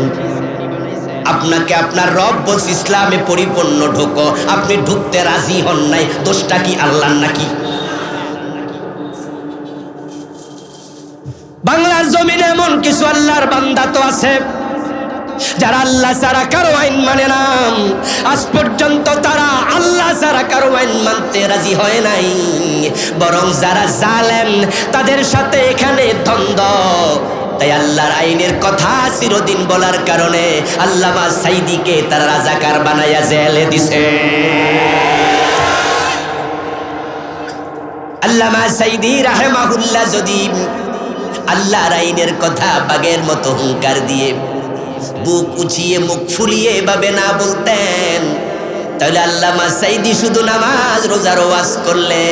আপনাকে আপনার রব বলছে ইসলামে পরিপূর্ণ ঢোকো, আপনি ঢুকতে রাজি হন নাই। দোষটা কি আল্লাহর নাকি? বাংলার জমিনে এমন কিছু আল্লাহর বান্দা তো আছে যারা আল্লাহ ছাড়া কারো আইন মানে না। আজ পর্যন্ত তারা আল্লাহ ছাড়া কারো আইন মানতে রাজি হয় নাই। বরং যারা জালেম তাদের সাথে এখানে দ্বন্দ্ব। তাই আল্লাহর আইনের কথা চিরদিন বলার কারণে আল্লামা সাইদিকে তারা রাজাকার বানাইয়া জেলে দিছে। আল্লামা সাইদি রাহিমাহুল্লাহ যদি আল্লাহর আইনের কথা বাগের মতো হুঙ্কার দিয়ে বুক উঁচিয়ে মুখ ফুলিয়ে এভাবে না বলতেন, তাহলে আল্লামা সাইদি শুধু নামাজ রোজার ওয়াজ করলে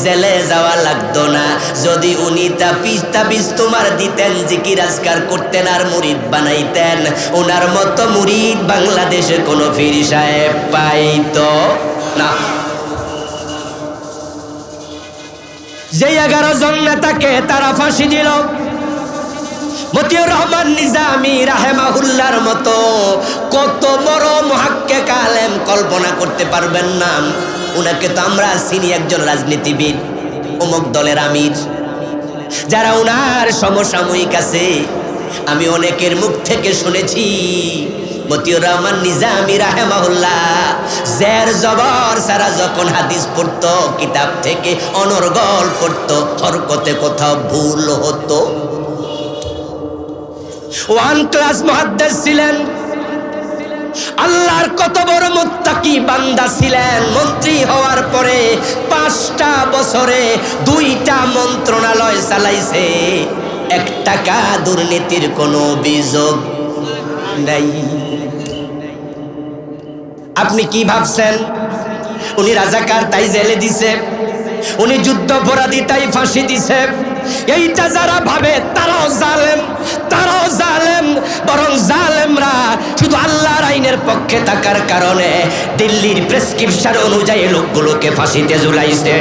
জেলে যাওয়া লাগতো না। যদি উনি তাবিজ তোমার দিতেন, জিকির আজকার করতেন আর মুরিদ বানাইতেন, ওনার মতো মুরিদ বাংলাদেশে কোনো পীর সাহেব পাইতো না। যে 11 জন নেতাকে তারা ফাঁসি দিল, মতিউর রহমান নিজামী রাহিমাহুল্লাহর মতো কত বড় মুহাক্কিক আলেম কল্পনা করতে পারবেন না। উনাকে তো আমরা চিনি একজন রাজনীতিবিদ, অমুক দলের আমির। যারা উনার সমসাময়িক আছে, আমি অনেকের মুখ থেকে শুনেছি মতিউর রহমান নিজামী রাহিমাহুল্লাহ জের জবর সারা যখন হাদিস পড়তো, কিতাব থেকে অনর্গল পড়তো, হরকতে কোথাও ভুল হতো। 1 ক্লাস মুহাদ্দিস ছিলেন, আল্লাহর কত বড় মুত্তাকি বান্দা ছিলেন। মন্ত্রী হওয়ার পরে 5টা বছরে 2টা মন্ত্রণালয় চালাইছে, 1 টাকা দুর্নীতির কোনো অভিযোগ নাই। আপনি কি ভাবছেন উনি রাজাকার তাই জেলে দিছে, উনি যুদ্ধ অপরাধী তাই ফাঁসি দিছে? এইটা যারা ভাবে তারাও জালেম, তারাও জালেম। বরং জালেমরা শুধু আল্লাহর আইনের পক্ষে থাকার কারণে দিল্লির প্রেসক্রিপশন অনুযায়ী লোকগুলোকে ফাঁসিতে ঝুলাইছে।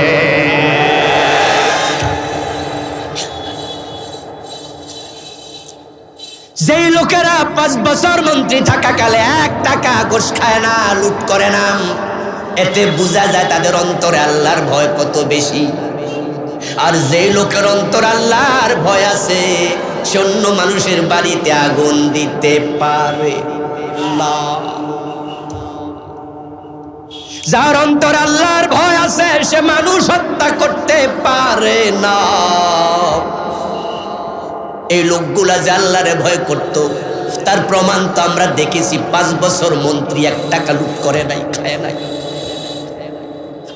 যেই লোকেরা 5 বছর মন্ত্রী থাকাকালে 1 টাকা ঘুষ খায় না, লুট করে না, এতে বোঝা যায় তাদের অন্তরে আল্লাহর ভয় কত বেশি। আর যেই লোকের অন্তর আল্লাহর ভয় আছে, সে অন্য মানুষের বাড়িতে আগুন দিতে পারে না। যার অন্তর আল্লাহর ভয় আছে, সে মানুষ হত্যা করতে পারে না। এই লোকগুলা যে আল্লাহরে ভয় করত, তার প্রমাণ তো আমরা দেখেছি। 5 বছর মন্ত্রী 1 টাকা লুট করে নাই, খায় নাই।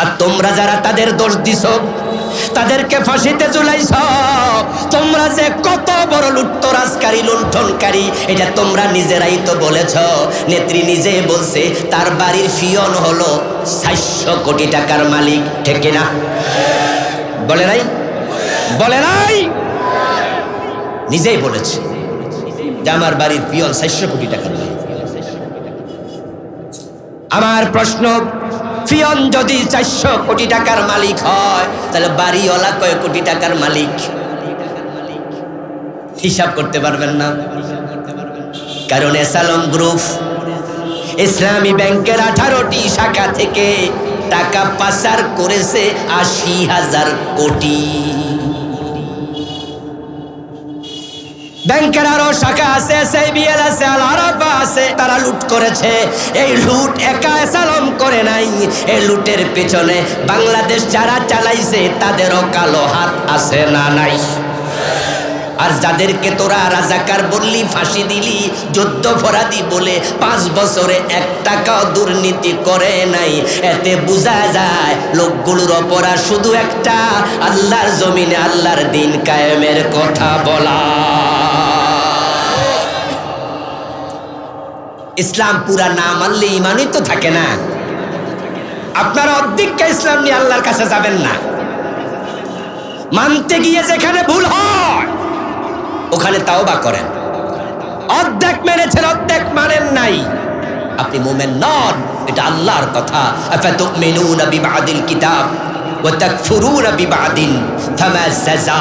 আর তোমরা যারা তাদের দোষ দিছ, তাদেরকে ফাঁসিতে ঝুলাইছ, তোমরা ওরা যে কত বড় লুটতরাজকারী লুণ্ঠনকারী এটা তোমরা নিজেরাই তো বলেছ। নেত্রী নিজে বলছে তার বাড়ির ফিয়ন হলো 400 কোটি টাকার মালিক, ঠিক কিনা? বলে নাই? বলে নাই? নিজেই বলেছে যে আমার বাড়ির পিয়ন 400 কোটি টাকার মালিক। আমার প্রশ্ন, পিয়ন যদি 400 কোটি টাকার মালিক হয় তাহলে বাড়িওয়ালা কয় কোটি টাকার মালিক? হিসাব করতে পারবেন না। কারণ এসালম গ্রুপ ইসলামী ব্যাংকের 18টি শাখা থেকে টাকা পাচার করেছে 80,000 কোটি। ব্যাংকের আরো শাখা আছে, SIBL আছে, আল আরাফা আছে, তারা লুট করেছে। এই লুট একা এসালম করে নাই, এই লুটের পেছনে বাংলাদেশ যারা চালাইছে তাদেরও কালো হাত আছে না নাই? আর যাদেরকে তোরা রাজাকার বললি, ফাঁসি দিলি, যুদ্ধাপরাধী বলে 5 বছরে 1 টাকাও দুর্নীতি করে নাই, এতে বোঝা যায় লোকগুলোর অপরাধ শুধু একটা, আল্লাহর জমিনে আল্লাহর দিন কায়েমের কথা বলা। ইসলাম পুরা না মানলে ইমানই তো থাকে না। আপনারা অর্ধেকটা ইসলাম নিয়ে আল্লাহর কাছে যাবেন না। মানতে গিয়ে যেখানে ভুল হয় ওখানে তাওবা করেন। অর্ধেক মেনেছেন, অর্ধেক মানেন নাই, আপনি মুমিন নন, এটা আল্লাহর কথা। আফাতুমিনুনা বিবাদিল কিতাব ওয়া তাকফুরুনা বিবাদিন ফামা জাযা।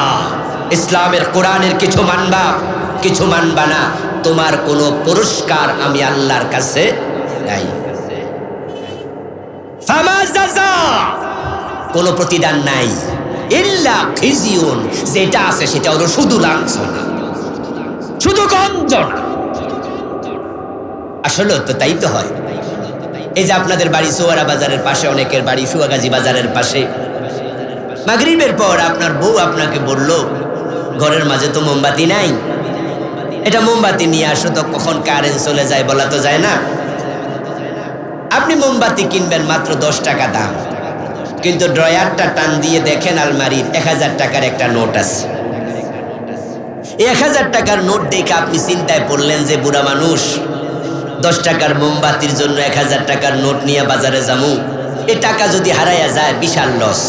ইসলামের কোরআনের কিছু মানবা, কিছু মানবা না, তোমার কোনো পুরস্কার আমি আল্লাহর কাছে নাই। ফামা জাযা, কোনো প্রতিদান নাই। ইল্লা খিজিউন, যেটা আছে সেটা হলো শুধু লাঞ্ছনা, শুধু গঞ্জনা। আসলে তো তাই তো হয়। এই যে আপনাদের বাড়ি সোয়ারা বাজারের পাশে, অনেকের বাড়ি সুয়াগাজী বাজারের পাশে, মাগরিবের পর আপনার বউ আপনাকে বলল ঘরের মাঝে তো মোমবাতি নাই, এটা মোমবাতি নিয়ে আসো, তো কখন কারেন্ট চলে যায় বলা তো যায় না। আপনি মোমবাতি কিনবেন মাত্র 10 টাকা দাম, কিন্তু ড্রয়ারটা টান দিয়ে দেখেন আলমারির 1000 টাকার একটা নোট আছে। 1000 টাকার নোট দেখে আপনি চিন্তায় পড়লেন যে বুড়া মানুষ 10 টাকার মোমবাতির জন্য 1000 টাকার নোট নিয়ে বাজারে যামু, এ টাকা যদি হারাইয়া যায় বিশাল লস।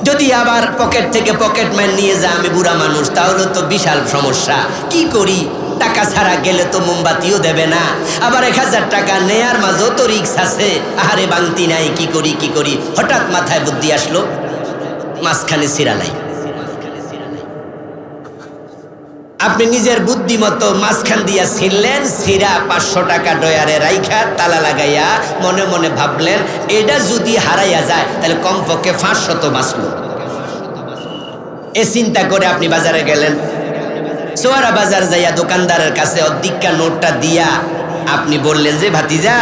যদি আবার পকেট থেকে পকেট মার নিয়ে যায় আমি বুড়া মানুষ, তাহলে তো বিশাল সমস্যা। কি করি, টাকা ছাড়া গেলে তো মোমবাতিও দেবে না, আবার 1000 টাকা নেয়ার মাঝেও তো রিক্স আছে। আহারে বাংতি নাই, কি করি কি করি। হঠাৎ মাথায় বুদ্ধি আসলো, মাঝখানে সিরালাই। আপনি নিজের বুদ্ধি মতো মাঝখান দিয়া ছিললেন, সিরা 500 টাকা ডয়ারে রাইখা তালা লাগাইয়া মনে মনে ভাবলেন এটা যদি হারাইয়া যায় তাহলে কমপক্ষে 500 তো বাঁচলো। এ চিন্তা করে আপনি বাজারে গেলেন। সোয়ারা বাজার যাইয়া দোকানদারের কাছে অর্ধেকটা নোটটা দিয়া আপনি বললেন যে ভাতিজা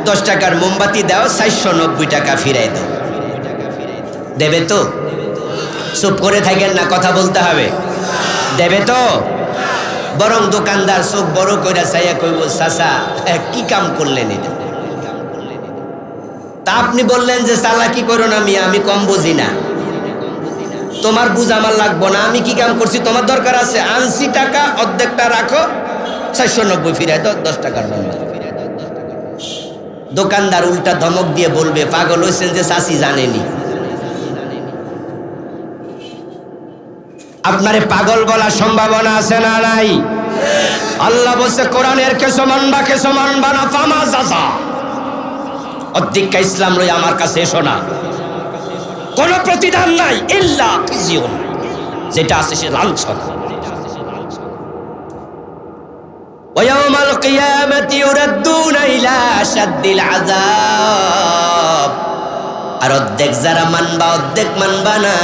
10 টাকার মোমবাতি দাও, 490 টাকা ফিরাই দাও। দেবে তো? চুপ করে থাকেন না, কথা বলতে হবে। দেবে তো? বরং দোকানদার চোখ বড় কইরা চাইয়া কইব, চাচা কি কাম করলেন এটা? তা আপনি বললেন যে চালাকি করো না মিয়া, আমি কম বুঝি না, তোমার বুঝ আমার লাগবো না, আমি কি কাম করছি তোমার দরকার আছে? আনছি টাকা, অর্ধেকটা রাখো, 490 ফিরাই দাও, 10 টাকার মোমবাতি। দোকানদার উল্টা ধমক দিয়ে বলবে, পাগল হয়েছেন যে চাচি জানেনি। আপনারে পাগল বলার সম্ভাবনা আছে না নাই? আল্লাহ বলছে কোরআনের কেছো মানবা না, ফামা জাযা। অর্ধেকটা ইসলাম লই আমার কাছে এসো না, কোনো প্রতিদান নাই, ইল্লা খিজিউন, যেটা আছে সে লাঞ্ছনা। ওয়ায়াউমাল কিয়ামাতি ইউরাদ্দুনা ইলা আশাদ্দিল আযাব। আর অর্ধেক যারা মানবা, অর্ধেক মানবা না,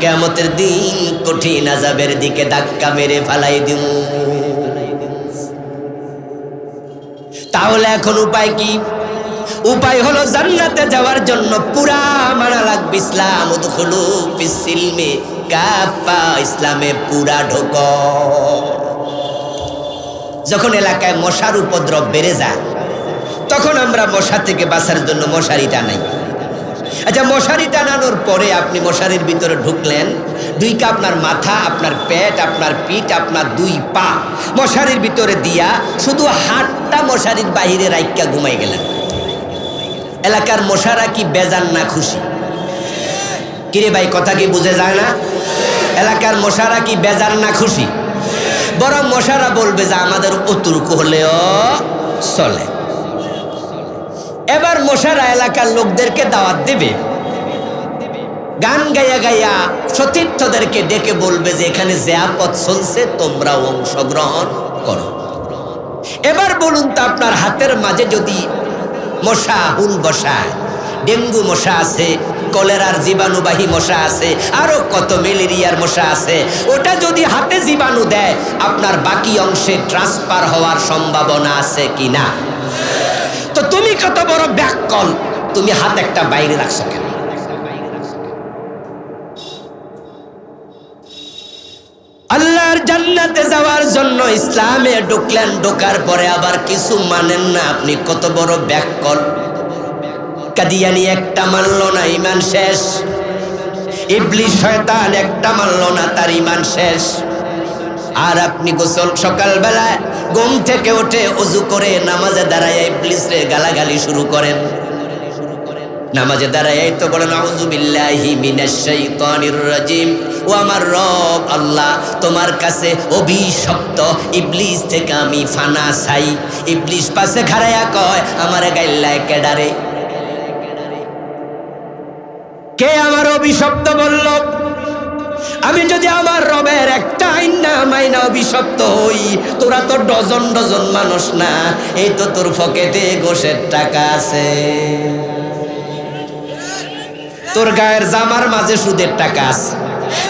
কিয়ামতের দিন কঠিন আযাবের দিকে ধাক্কা মেরে ফালাই দিমু। তাহলে এখন উপায় কি? উপায় হলো জান্নাতে যাওয়ার জন্য পুরা মানা লাগবে ইসলাম। উদখুলু ফিস-সিলমি কাফা, ইসলামে পুরা ঢোকো। যখন এলাকায় মশার উপদ্রব বেড়ে যায় তখন আমরা মশা থেকে বাঁচার জন্য মশারি টানাই। আচ্ছা, মশারি টানানোর পরে আপনি মশারির ভিতরে ঢুকলেন, দুইটা আপনার মাথা, আপনার পেট, আপনার পিঠ, আপনার দুই পা মশারির ভিতরে দিয়া শুধু হাতটা মশারির বাহিরে রাইক্কা ঘুমাই গেলেন। এলাকার মশারা কি বেজান না খুশি? কিরে ভাই, কথা কি বুঝে যায় না? এলাকার মশারা কি বেজার না খুশি? বরং মশারা বলবে যে আমাদের অতটুকু হলেও চলে। এবার মশারা এলাকার লোকদেরকে দাওয়াত দেবে, গান গাইয়া গাইয়া সতীর্থদেরকে ডেকে বলবে যে এখানে জিয়াফত চলছে, তোমরা অংশগ্রহণ করো। এবার বলুন তো, আপনার হাতের মাঝে যদি মশা হুল বসা, ডেঙ্গু মশা আছে, কলেরার জীবাণুবাহী মশা আছে, আরো কত ম্যালেরিয়ার মশা আছে, ওটা যদি হাতে জীবাণু দেয় আপনার বাকি অংশে ট্রান্সফার হওয়ার সম্ভাবনা আছে কিনা? তো তুমি কত বড় ব্যাককল, তুমি হাত একটা বাইরে রাখছো কেন? আল্লাহর জান্নাতে যাওয়ার জন্য ইসলামে ঢুকলেন, ঢোকার পরে আবার কিছু মানেন না, আপনি কত বড় ব্যাককল। কাদিয়ানি একটা মানল না, ঈমান শেষ। ইবলিস শয়তান একটা মানল না, তার ঈমান শেষ। আর আপনি গোসল সকালবেলায় ঘুম থেকে উঠে ওযু করে নামাজে দাঁড়ায় ইবলিসরে গালাগালি শুরু করেন। নামাজে দাঁড়ায় তো বলেন আউযু বিল্লাহি মিনাশ শাইতানির রাজিম, ও আমার রব আল্লাহ, তোমার কাছে অভিশপ্ত ইবলিস থেকে আমি ফানা চাই। ইবলিস পাশে খাড়াইয়া কয়, আমারে গাইল্লায় কেডারে? কে আমার অভিশপ্ত বলল? আমি যদি আমার রবের একটা আইনা মাইনা অভিশপ্ত হই, তোরা তো ডজন ডজন মানুষ না, এই তো তোর পকেটে গোশের টাকা আছে, তোর গায়ের জামার মাঝে সুদের টাকা আছে,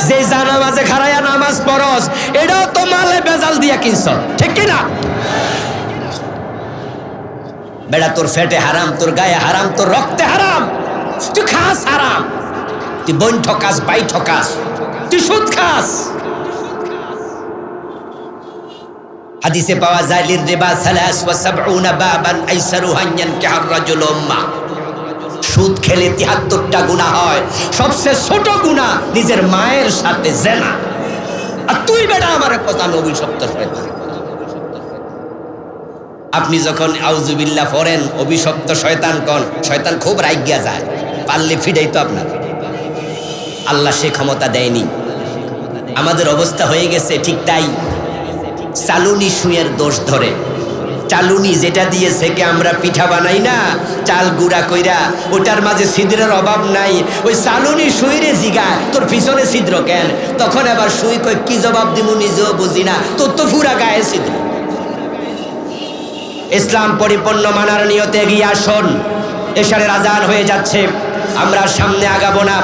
যে জানা মাঝে খাড়াইয়া নামাজ পড়স এটাও তো মালে বেজাল দিয়া কিনছ, ঠিক কিনা? বেটা, তোর ফেটে হারাম, তোর গায়ে হারাম, তোর রক্তে হারাম, তুই খাস হারাম, তুই বোন ঠকাস, ভাই ঠকাস, তুই সুদ খাস। হাদিসে পাওয়া যায় লির রিবা 73 বাবান আইসারুহা আন ইয়ানকিহার রাজুল উম্মাহ, সুদ খেলে 73টা গুনাহ হয়, সবচেয়ে ছোট গুনাহ নিজের মায়ের সাথে জিনা। আর তুই বেটা আমার কথা অভিশপ্ত শয়তান। আপনি যখন আউযুবিল্লাহ পড়েন, অভিশপ্ত শয়তান কোন, শয়তান খুব রাগিয়া যায়, পারলে ফিডাই তো আপনার। আল্লাহ সে ক্ষমতা দেয়নি। আমাদের অবস্থা হয়ে গেছে ঠিক তাই, চালুনি সুয়ের দোষ ধরে। চালুনি যেটা দিয়ে সেকে আমরা পিঠা বানাই না, চাল গুঁড়া কইরা, ওটার মাঝে ছিদ্রের অভাব নাই। ওই চালুনি সুইরে জিগা তোর পিছনে ছিদ্র কেন? তখন আবার সুই কই কি জবাব দিব নিজেও বুঝি না, তোর তো পুরা গায়ে ছিদ্র। ইসলাম পরিপূর্ণ মানার নিয়তে এগিয়ে আসুন। এশারের আজান হয়ে যাচ্ছে, আমরা সামনে আগাবো না,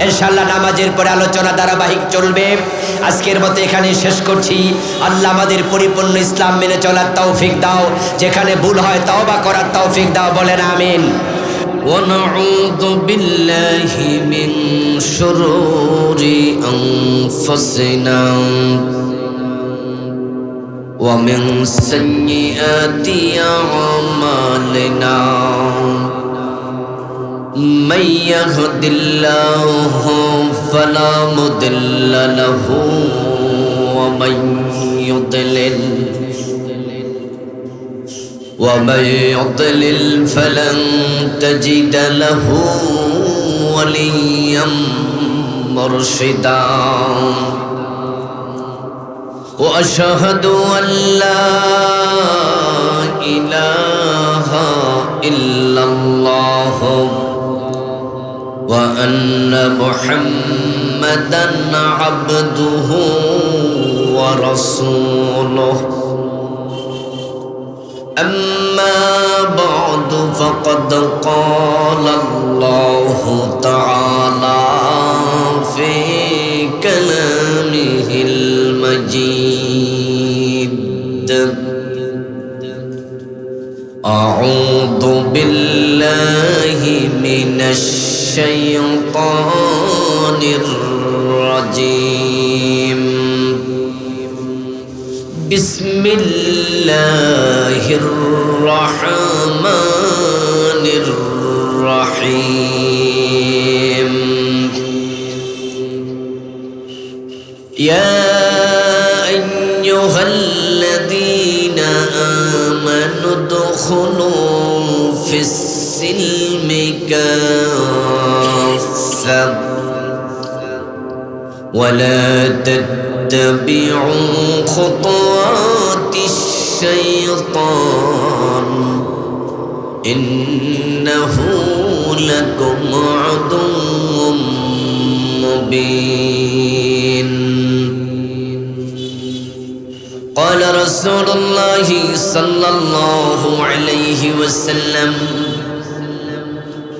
ইনশাআল্লাহ নামাজের পরে আলোচনা ধারাবাহিক চলবে। আজকের মতো এখানে শেষ করছি। আল্লাহ আমাদের পরিপূর্ণ ইসলাম মেনে চলার তৌফিক দাও, যেখানে ভুল হয় তওবা করার তৌফিক দাও, বলেন আমিন। ونعوذ بالله من شرور أنفسنا ومن سيئات أعمالنا من يهد الله فلا مضل له ومن يضلل فلن تجد له وليا مرشدا وأشهد أن لا إله إلا الله وأن محمدا عبده ورسوله أما بعد فقد قال الله تعالى في كلامه المجيد أعوذ بالله من الشيطان الرجيم بسم الله الرحمن الرحيم يا أيها الذين آمنوا ادخلوا في السلم كافة ولا تتبعوا خطوات الشيطان إنه لكم عدو مبين. قال رسول الله صلى الله عليه وسلم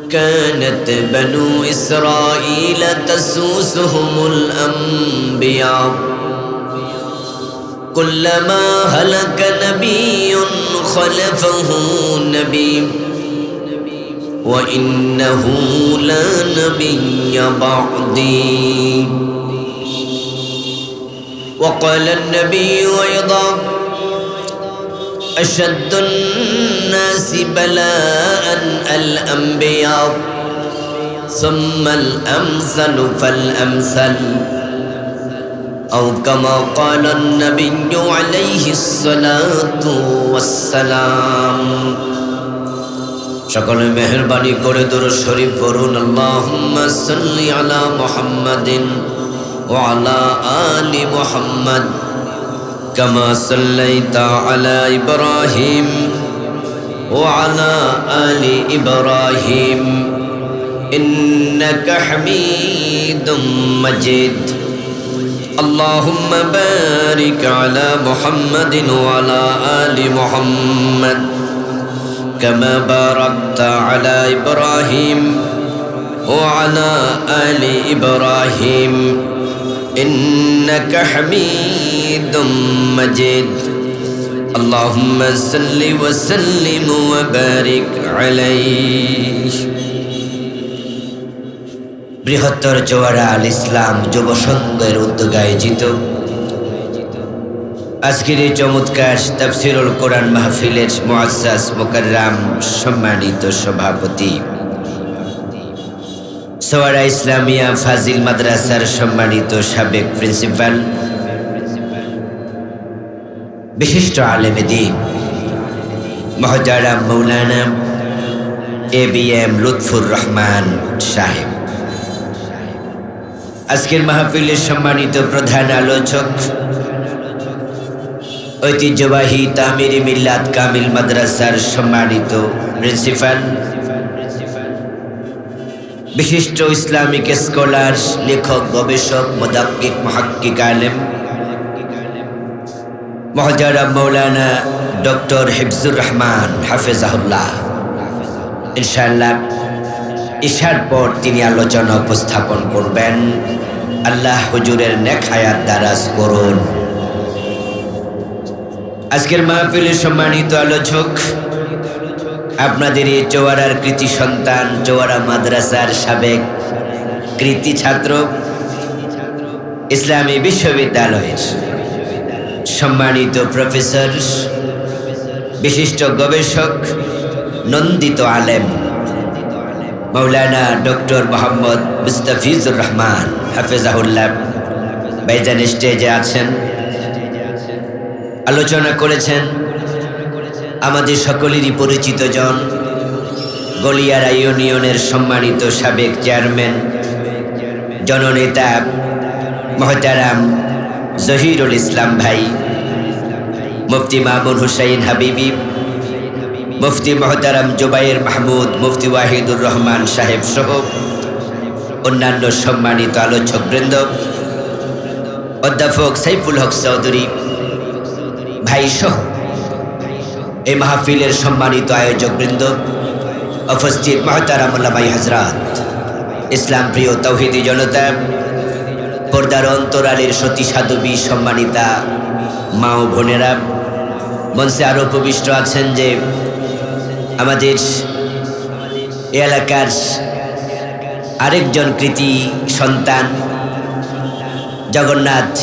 كانت بنو إسرائيل تسوسهم الأنبياء كلما هلك نبي خلفه نبي وإنه لا نبي بعدي. وقال النبي أيضا أشد الناس بلاء الأنبياء ثم الأمثل فالأمثل أو كما قال النبي عليه الصلاة والسلام. সকলে মেহেরবানি করে দুরূদ শরীফ পড়ুন। আল্লাহুম্মা সাল্লি আলা মুহাম্মাদিন ওয়া আলা আলি মুহাম্মাদ কামা সাল্লাইতা আলা ইব্রাহিম ওয়া আলা আলি ইব্রাহিম ইন্নাকা হামিদুম মাজিদ। আল্লাহুম্মা বারিক আলা মুহাম্মাদিন ওয়া আলা আলি মুহাম্মাদ كما باركت على إبراهيم وعلى آل إبراهيم إنك حميد مجيد. اللهم صل وسلم وبارك عليه. বৃহত্তর জোয়ারা আল ইসলাম যুব সংঘের উদ্যোগে আয়োজিত আজকের এই চমৎকার তাফসীরুল কোরআন মাহফিলের মুআজ্জাজ মুকাররাম সম্মানিত সভাপতি, সোয়ারা ইসলামিয়া ফাজিল মাদ্রাসার সম্মানিত সাবেক প্রিন্সিপাল, বিশিষ্ট আলেম দ্বীন মুহতারাম মাওলানা ABM লুৎফুর রহমান সাহেব, আজকের মাহফিলের সম্মানিত প্রধান আলোচক, ঐতিহ্যবাহী তামিরি মিল্লাত কামিল মাদ্রাসার সম্মানিত প্রিন্সিপাল, বিশিষ্ট ইসলামিক স্কলার, লেখক, গবেষক, মুদাক্কিক, মুহাক্কিক, আলেম মুহতারাম মাওলানা ডক্টর হিফজুর রহমান হাফেজাহুল্লাহ। ইনশাআল্লাহ ইশার পর তিনি আলোচনা উপস্থাপন করবেন। আল্লাহ হুজুরের নেক হায়াত দারাজ করুন। আজকের মাহফিলের সম্মানিত আলোচক, আপনাদের এই জোয়ারার কৃতি সন্তান, জোয়ারা মাদ্রাসার সাবেক কৃতি ছাত্র, ইসলামী বিশ্ববিদ্যালয়ের সম্মানিত প্রফেসর, বিশিষ্ট গবেষক, নন্দিত আলেম মাওলানা ডক্টর মোহাম্মদ মুস্তাফিজুর রহমান হাফেজাহুল্লাহ ভাইজান স্টেজে আছেন, আলোচনা করেছেন। আমাদের সকলেরই পরিচিত জন, গলিয়ারা ইউনিয়নের সম্মানিত সাবেক চেয়ারম্যান, জননেতা মুহতারাম জহিরুল ইসলাম ভাই, মুফতি মামুন হুসাইন হাবিবি, মুফতি মুহতারাম জুবাইর মাহমুদ, মুফতি ওয়াহিদুর রহমান সাহেব সহ অন্যান্য সম্মানিত আলোচকবৃন্দ, অধ্যাপক সাইফুল হক চৌধুরী ভাই সহ এই মাহফিলের সম্মানিত আয়োজকবৃন্দ, উপস্থিত মুহতারাম উলামায়ে হযরত, ইসলাম প্রিয় তৌহিদি জনতা, পর্দার অন্তরালের সতী সাধবী সম্মানিতা মা ও বোনেরা, মঞ্চে আরও উপবিষ্ট আছেন যে আমাদের এলাকার আরেকজন কৃতি সন্তান, জগন্নাথ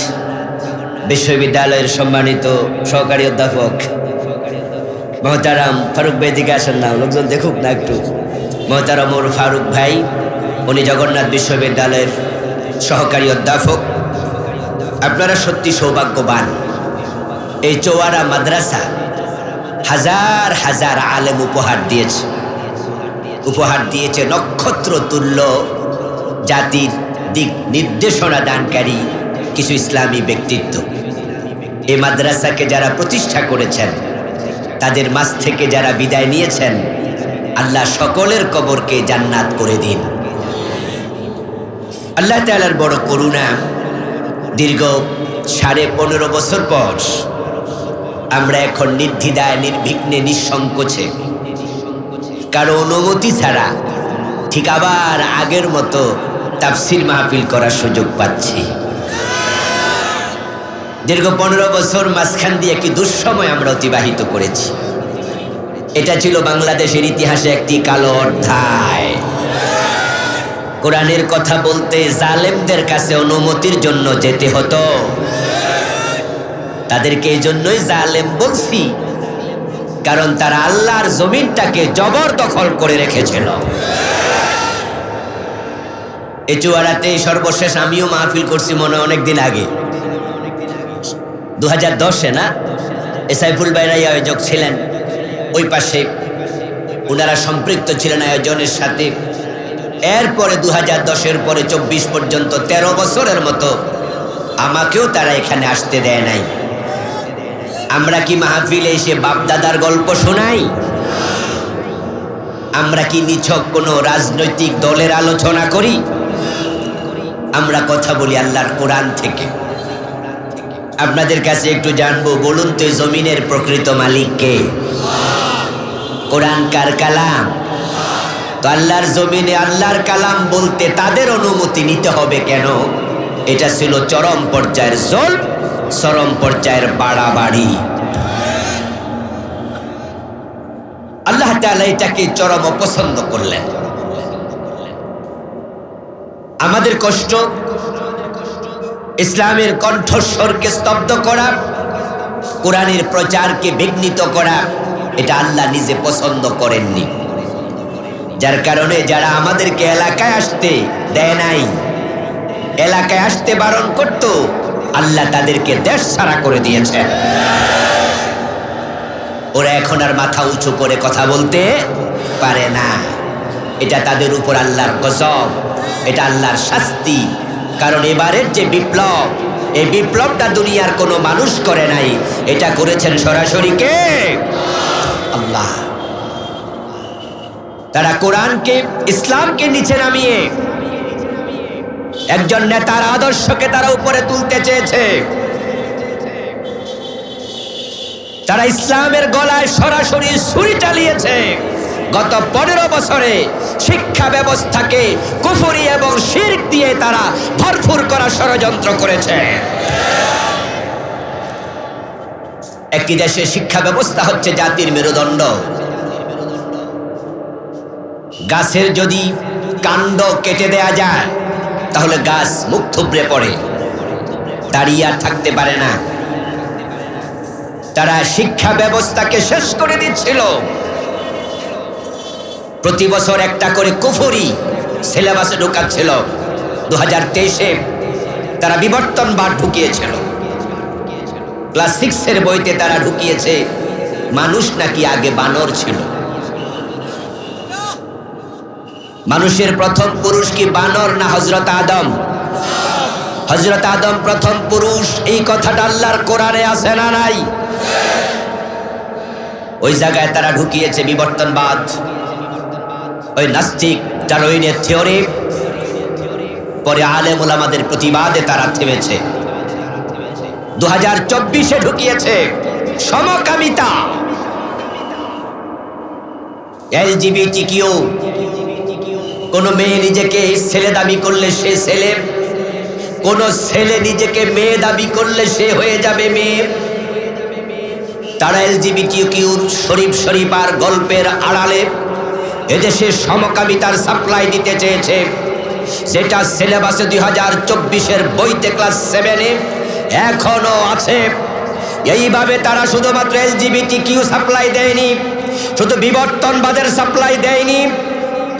বিশ্ববিদ্যালয়ের সম্মানিত সহকারী অধ্যাপক মহতারাম ফারুক ভাই, দিকে আসেন না, লোকজন দেখুক না একটু। মহতারাম ওর ফারুক ভাই, উনি জগন্নাথ বিশ্ববিদ্যালয়ের সহকারী অধ্যাপক, আপনারা সত্যি সৌভাগ্যবান। এই চৌয়ারা মাদ্রাসা হাজার হাজার আলেম উপহার দিয়েছে নক্ষত্র তুল্য জাতির দিক নির্দেশনা দানকারী কিছু ইসলামী ব্যক্তিত্ব। এই মাদ্রাসাকে যারা প্রতিষ্ঠা করেছেন, তাদের মাঝ থেকে যারা বিদায় নিয়েছেন, আল্লাহ সকলের কবরকে জান্নাত করে দিন। আল্লাহ তাআলার বড় করুণা, দীর্ঘ 15.5 বছর পর আমরা এখন নির্দ্বিধায় নির্বিঘ্নে নিঃসংকোচে কারো অনুমতি ছাড়া ঠিক আবার আগের মতো তাফসীর মাহফিল করার সুযোগ পাচ্ছি। দীর্ঘ 15 বছর মাঝখান দিয়ে কি দুঃসময় আমরা অতিবাহিত করেছি। এটা ছিল বাংলাদেশের ইতিহাসে একটি কালো অধ্যায়। কোরআনের কথা বলতে জালেমদের কাছে অনুমতির জন্য যেতে হতো। তাদেরকে এই জন্যই জালেম বলছি, কারণ তারা আল্লাহর জমিনটাকে জবরদখল করে রেখেছিল। এই চুয়াড়াতে সর্বশেষ আমিও মাহফিল করছি মনে অনেকদিন আগে, 2010-এ না, সাইফুল ভাইরাই আয়োজক ছিলেন। ওই পাশে ওনারা সম্পৃক্ত ছিলেন আয়োজনের সাথে। এরপরে 2010-এর পরে 24 পর্যন্ত 13 বছরের মতো আমাকেও তারা এখানে আসতে দেয় নাই। আমরা কি মাহফিলে এসে বাপদাদার গল্প শোনাই? আমরা কি নিছক কোনো রাজনৈতিক দলের আলোচনা করি? আমরা কথা বলি আল্লাহর কোরআন থেকে। আপনাদের কাছে একটু জানবো, বলুন তো জমিনের প্রকৃত মালিক কে? কোরআন কার কালাম? তো আল্লাহর জমিনে আল্লাহর কালাম বলতে তাদের অনুমতি নিতে হবে কেন? এটা ছিল চরম পর্যায়ের জুলম, চরম পর্যায়ের বাড়াবাড়ি। আল্লাহ তাআলা এটাকে চরম অপছন্দ করলেন। আমাদের কষ্ট ইসলামের কণ্ঠস্বরকে স্তব্ধ করা, কোরআনের প্রচারকে বিঘ্নিত করা, এটা আল্লাহ নিজে পছন্দ করেননি। যার কারণে যারা আমাদেরকে এলাকায় আসতে দেয় নাই, এলাকায় আসতে বারণ করত, আল্লাহ তাদেরকে দেশ ছাড়া করে দিয়েছে। ওরা এখন আর মাথা উঁচু করে কথা বলতে পারে না। এটা তাদের উপর আল্লাহর গজব, এটা আল্লাহর শাস্তি। কারণ এবারের যে বিপ্লব, এই বিপ্লবটা দুনিয়ার কোনো মানুষ করে নাই, এটা করেছেন সরাসরি কে? আল্লাহ। তারা কোরআনকে, ইসলামকে নিচে নামিয়ে একজন নেতার আদর্শকে তারা উপরে তুলতে চেয়েছে। তারা ইসলামের গলায় সরাসরি ছুরি চালিয়েছে। গত 15 বছরে শিক্ষা ব্যবস্থাকে কুফরি এবং শিরক দিয়ে তারা ভরপুর করার ষড়যন্ত্র করেছে। একটি দেশে শিক্ষা ব্যবস্থা হচ্ছে জাতির মেরুদণ্ড। গাছের যদি কাণ্ড কেটে দেয়া যায়, তাহলে গাছ মুখ থুবড়ে পড়ে, দাঁড়িয়ে আর থাকতে পারে না। তারা শিক্ষা ব্যবস্থাকে শেষ করে দিচ্ছিল। প্রতি বছর একটা করে কুফরি সিলেবাসে ঢুকাচ্ছিল। 2023-এ তারা বিবর্তনবাদ ঢুকিয়েছিল। ক্লাস 6-এর বইতে তারা ঢুকিয়েছে মানুষ নাকি আগে বানর ছিল। মানুষের প্রথম পুরুষ কি বানর না হযরত আদম? হযরত আদম প্রথম পুরুষ। এই কথাটা আল্লাহর কোরআনে আছে না নাই? ওই জায়গায় তারা ঢুকিয়েছে বিবর্তনবাদ, ওই নাস্তিক ডারউইনের থিওরি। পরে আলেম ওলামাদের প্রতিবাদে তারা থেমেছে। 2024-এ ঢুকিয়েছে সমকামিতা, LGBTQ। কোন মেয়ে নিজেকে ছেলে দাবি করলে সে ছেলে, কোন ছেলে নিজেকে মেয়ে দাবি করলে সে হয়ে যাবে মেয়ে। তারা LGBTQ শরীফ আর গল্পের আড়ালে এদেশে সমকামিতার সাপ্লাই দিতে চেয়েছে, যেটা সিলেবাসে 2024-এর বইতে ক্লাস 7-এ এখনো আছে। এইভাবে তারা শুধুমাত্র LGBTQ সাপ্লাই দেয়নি, শুধু বিবর্তনবাদের সাপ্লাই দেয়নি।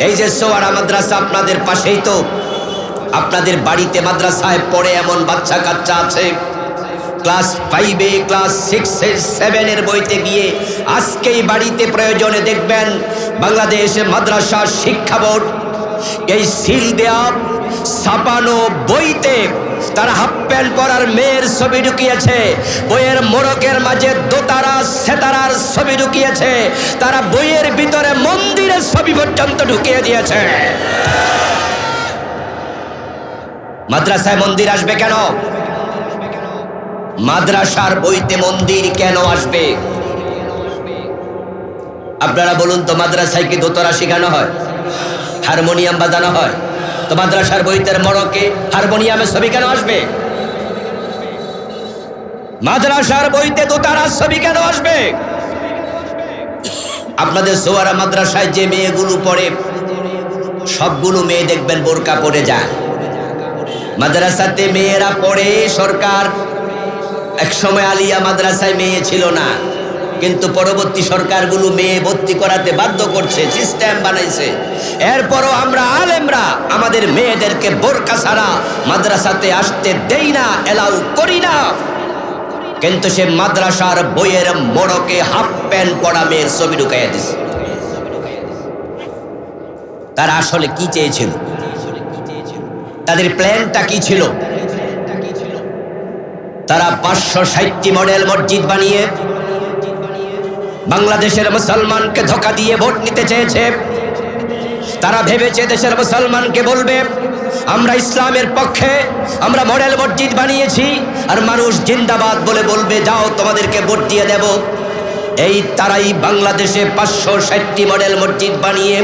এই যে সোয়ারা মাদ্রাসা আপনাদের পাশেই তো, আপনাদের বাড়িতে মাদ্রাসায় পড়ে এমন বাচ্চা কাচ্চা আছে ক্লাস 5-এ, ক্লাস 6-এ, 7-এর বইতে গিয়ে আজকেই বাড়িতে প্রয়োজনে দেখবেন বাংলাদেশ মাদ্রাসা শিক্ষা বোর্ড এই সিল দেয়া ছাপানো বইতে তারা হাফ প্যান্ট পরার মেয়ের ছবি ঢুকিয়েছে, বইয়ের মোড়কের মাঝে দোতারা সেতারার ছবি ঢুকিয়েছে, তারা বইয়ের ভিতরে মন্দিরের ছবি পর্যন্ত ঢুকিয়ে দিয়েছে। মাদ্রাসায় মন্দির আসবে কেন? মাদ্রাসার বইতে মন্দির কেন আসবে? আপনারা বলুন তো, মাদ্রাসায় কি দোতরা শেখানো হয়, হারমোনিয়াম বাজানো হয়? তো মাদ্রাসার বইতের মোড়কে হারমোনিয়ামের ছবি কেন আসবে? মাদ্রাসার বইতে দোতারার ছবি কেন আসবে? আপনাদের সোয়ারা মাদ্রাসায় যে মেয়েগুলো পড়ে সবগুলো মেয়ে দেখবেন বোরকা পরে যায়। মাদ্রাসাতে মেয়েরা পড়ে, সরকার একসময় আলিয়া মাদ্রাসায় মেয়ে ছিল না, কিন্তু পরবর্তী সরকারগুলো মেয়ে ভর্তি করাতে বাধ্য করছে, সিস্টেম বানাইছে। এরপরও আমরা আলেমরা আমাদের মেয়েদেরকে বোরকা ছাড়া মাদ্রাসাতে আসতে দেই না, এলাউ করি না। কিন্তু সে মাদ্রাসার বইয়ের মোড়কে হাফ প্যান্ট পরা মেয়ের ছবি ঢুকাইয়া দিছে। তারা আসলে কি চেয়েছিল? তাদের প্ল্যানটা কি ছিল? তারা 560টি মডেল মসজিদ বানিয়ে বাংলাদেশের মুসলমানকে ধোঁকা দিয়ে ভোট নিতে চেয়েছে। তারা ভেবেছে দেশের মুসলমানকে বলবে আমরা ইসলামের পক্ষে, আমরা মডেল মসজিদ বানিয়েছি, আর মানুষ জিন্দাবাদ বলে বলবে যাও তোমাদেরকে ভোট দিয়ে দেব। এই তারাই বাংলাদেশে 560টি মডেল মসজিদ বানিয়ে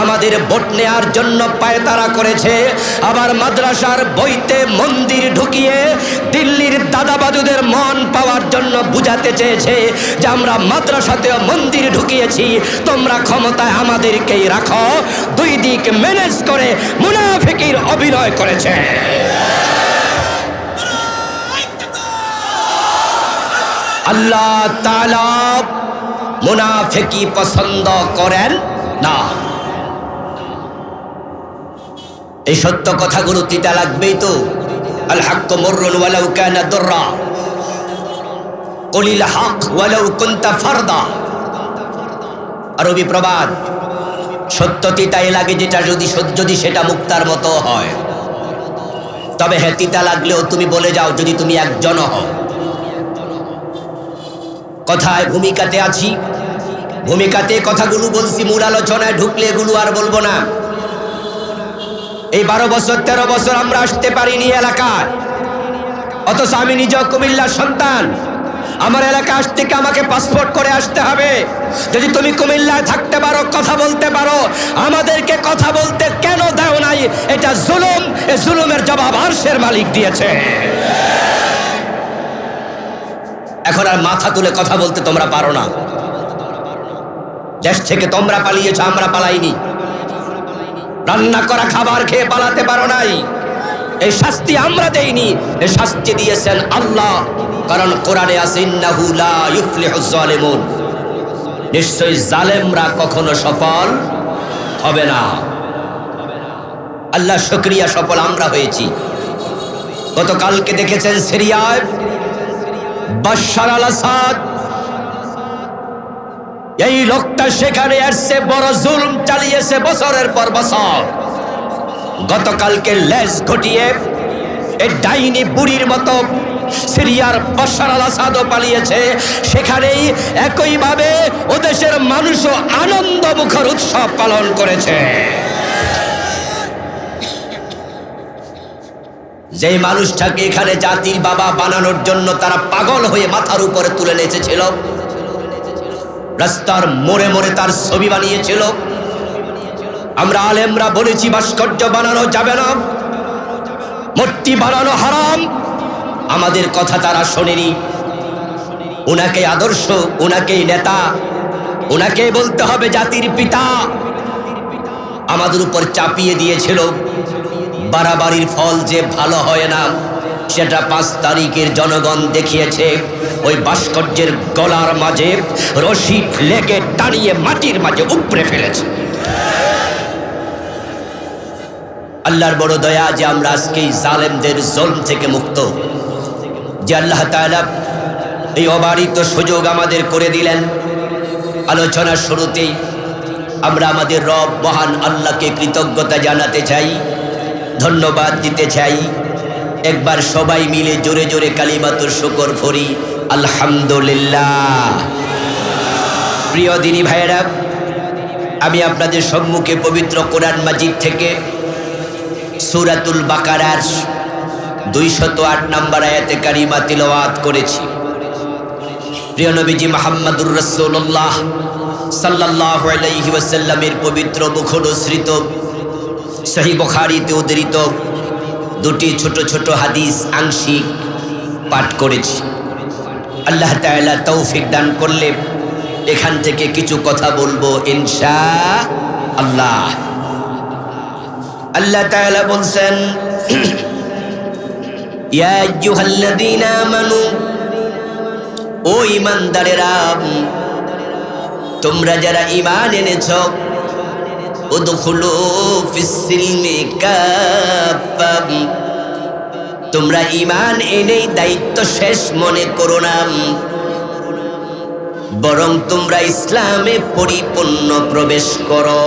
আমাদের ভোট নেওয়ার জন্য পায়তারা করেছে। আবার মাদ্রাসার বইতে মন্দির ঢুকিয়ে দিল্লির দাদাবাদুদের মন পাওয়ার জন্য বুঝাতে চেয়েছে যে আমরা মাদ্রাসাতেও মন্দির ঢুকিয়েছি, তোমরা ক্ষমতায় আমাদেরকেই রাখো। দুই দিক ম্যানেজ করে মুনাফিকির অভিনয় করেছে। আল্লাহ তাআলা মুনাফিকি পছন্দ করেন না। এই সত্য কথাগুলো তিতা লাগবেই তো। আল হক মুররুন ওয়ালাউ কানা দুররা, কুলিল হক ওয়ালাউ কুনতা ফারদা। আরবি প্রবাদ, সত্য তিতাই লাগে যেটা যদি সেটা মুক্তার মতো হয়। তবে হ্যাঁ, তিতা লাগলেও তুমি বলে যাও যদি তুমি একজন হও। কথায় ভূমিকাতে আছি, ভূমিকাতে কথাগুলো বলছি, মূল আলোচনায় ঢুকলে এগুলো আর বলবো না। এই 12 বছর 13 বছর আমরা আসতে পারিনি এলাকায়, অথচ আমি নিজেও কুমিল্লার সন্তান। আমার এলাকা আসতে কি আমাকে পাসপোর্ট করে আসতে হবে? যদি তুমি কুমিল্লায় থাকতে পারো, কথা বলতে পারো, আমাদেরকে কথা বলতে কেন দাও নাই? এটা জুলুম। এই জুলুমের জবাব আরশের মালিক দিয়েছে। এখন আর মাথা তুলে কথা বলতে তোমরা পারো না। দেশ থেকে তোমরা পালিয়েছ, আমরা পালাইনি। রান্না করা খাবার খেয়ে পালাতে পারো নাই। এই শাস্তি আমরা দেইনি, এই শাস্তি দিয়েছেন আল্লাহ। কারণ কোরআনে আছে ইন্নাহু লা ইফলিহুজ জালিমুন, নিশ্চয়ই জালেমরা কখনো সফল হবে না। আল্লাহ শুকরিয়া, সফল আমরা হয়েছি। গতকালকে দেখেছেন সিরিয়ায় বাশার আল আসাদ, এই লোকটা সেখানে আসছে, বড় জুলুম চালিয়েছে বছরের পর বছর। গতকালকে লেজ ঘটিয়ে এই ডাইনি বুড়ির মতো সিরিয়ার বাশার আল আসাদও পালিয়েছে। সেখানেই একইভাবে ও দেশের মানুষও আনন্দ মুখর উৎসব পালন করেছে। যেই মানুষটাকে এখানে জাতির বাবা বানানোর জন্য তারা পাগল হয়ে মাথার উপরে তুলে নেচেছিল, রাস্তার মোড়ে মোড়ে তার ছবি বানিয়েছিল। আমরা আলেমরা বলেছি ভাস্কর্য বানানো যাবে না, মূর্তি বানানো হারাম। আমাদের কথা তারা শোনেনি। উনাকে আদর্শ, উনাকেই নেতা, উনাকেই বলতে হবে জাতির পিতা। আমাদের উপর চাপিয়ে দিয়েছিল। বাড়াবাড়ির ফল যে ভালো হয় না, সেটা 5 তারিখের জনগণ দেখিয়েছে। ওই ভাস্কর্যের গলার মাঝে রশি লেগে টানিয়ে মাটির মাঝে উপড়ে ফেলেছে। আল্লাহর বড় দয়া যে আমরা আজকে এই জালেমদের জুলম থেকে মুক্ত, যে আল্লাহ তাআলা এই অবারিত সুযোগ আমাদের করে দিলেন। আলোচনার শুরুতেই আমরা আমাদের রব মহান আল্লাহকে কৃতজ্ঞতা জানাতে চাই, ধন্যবাদ দিতে চাই। একবার সবাই মিলে জোরে জোরে কালিমাতুর শুকর পড়ি, আলহামদুলিল্লাহ। প্রিয় দিনী ভাইয়েরা, আমি আপনাদের সম্মুখে পবিত্র কোরআন মাজিদ থেকে সূরাতুল বাকারার 208 নম্বর আয়াতে কারিমা তিলাওয়াত করেছি। প্রিয় নবীজি মুহাম্মদুর রাসূলুল্লাহ সাল্লাল্লাহু আলাইহি ওয়াসাল্লামের পবিত্র মুখোদ্ধৃত সহিহ বুখারীতে উদ্ধৃত দুটি ছোট ছোট হাদিস আংশিক পাঠ করেছি। আল্লাহ তাআলা তৌফিক দান করলে এখান থেকে কিছু কথা বলবো ইনশাআল্লাহ। আল্লাহ তাআলা বলছেন, ইয়া আইয়ুহাল্লাযীনা আমানু, ও ঈমানদারেরা, তোমরা যারা ঈমান এনেছো, উদখুলু ফিস-সিলমি কাফা, তোমরা ঈমান এনেই দায়িত্ব শেষ মনে করো না, বরং তোমরা ইসলামে পরিপূর্ণ প্রবেশ করো।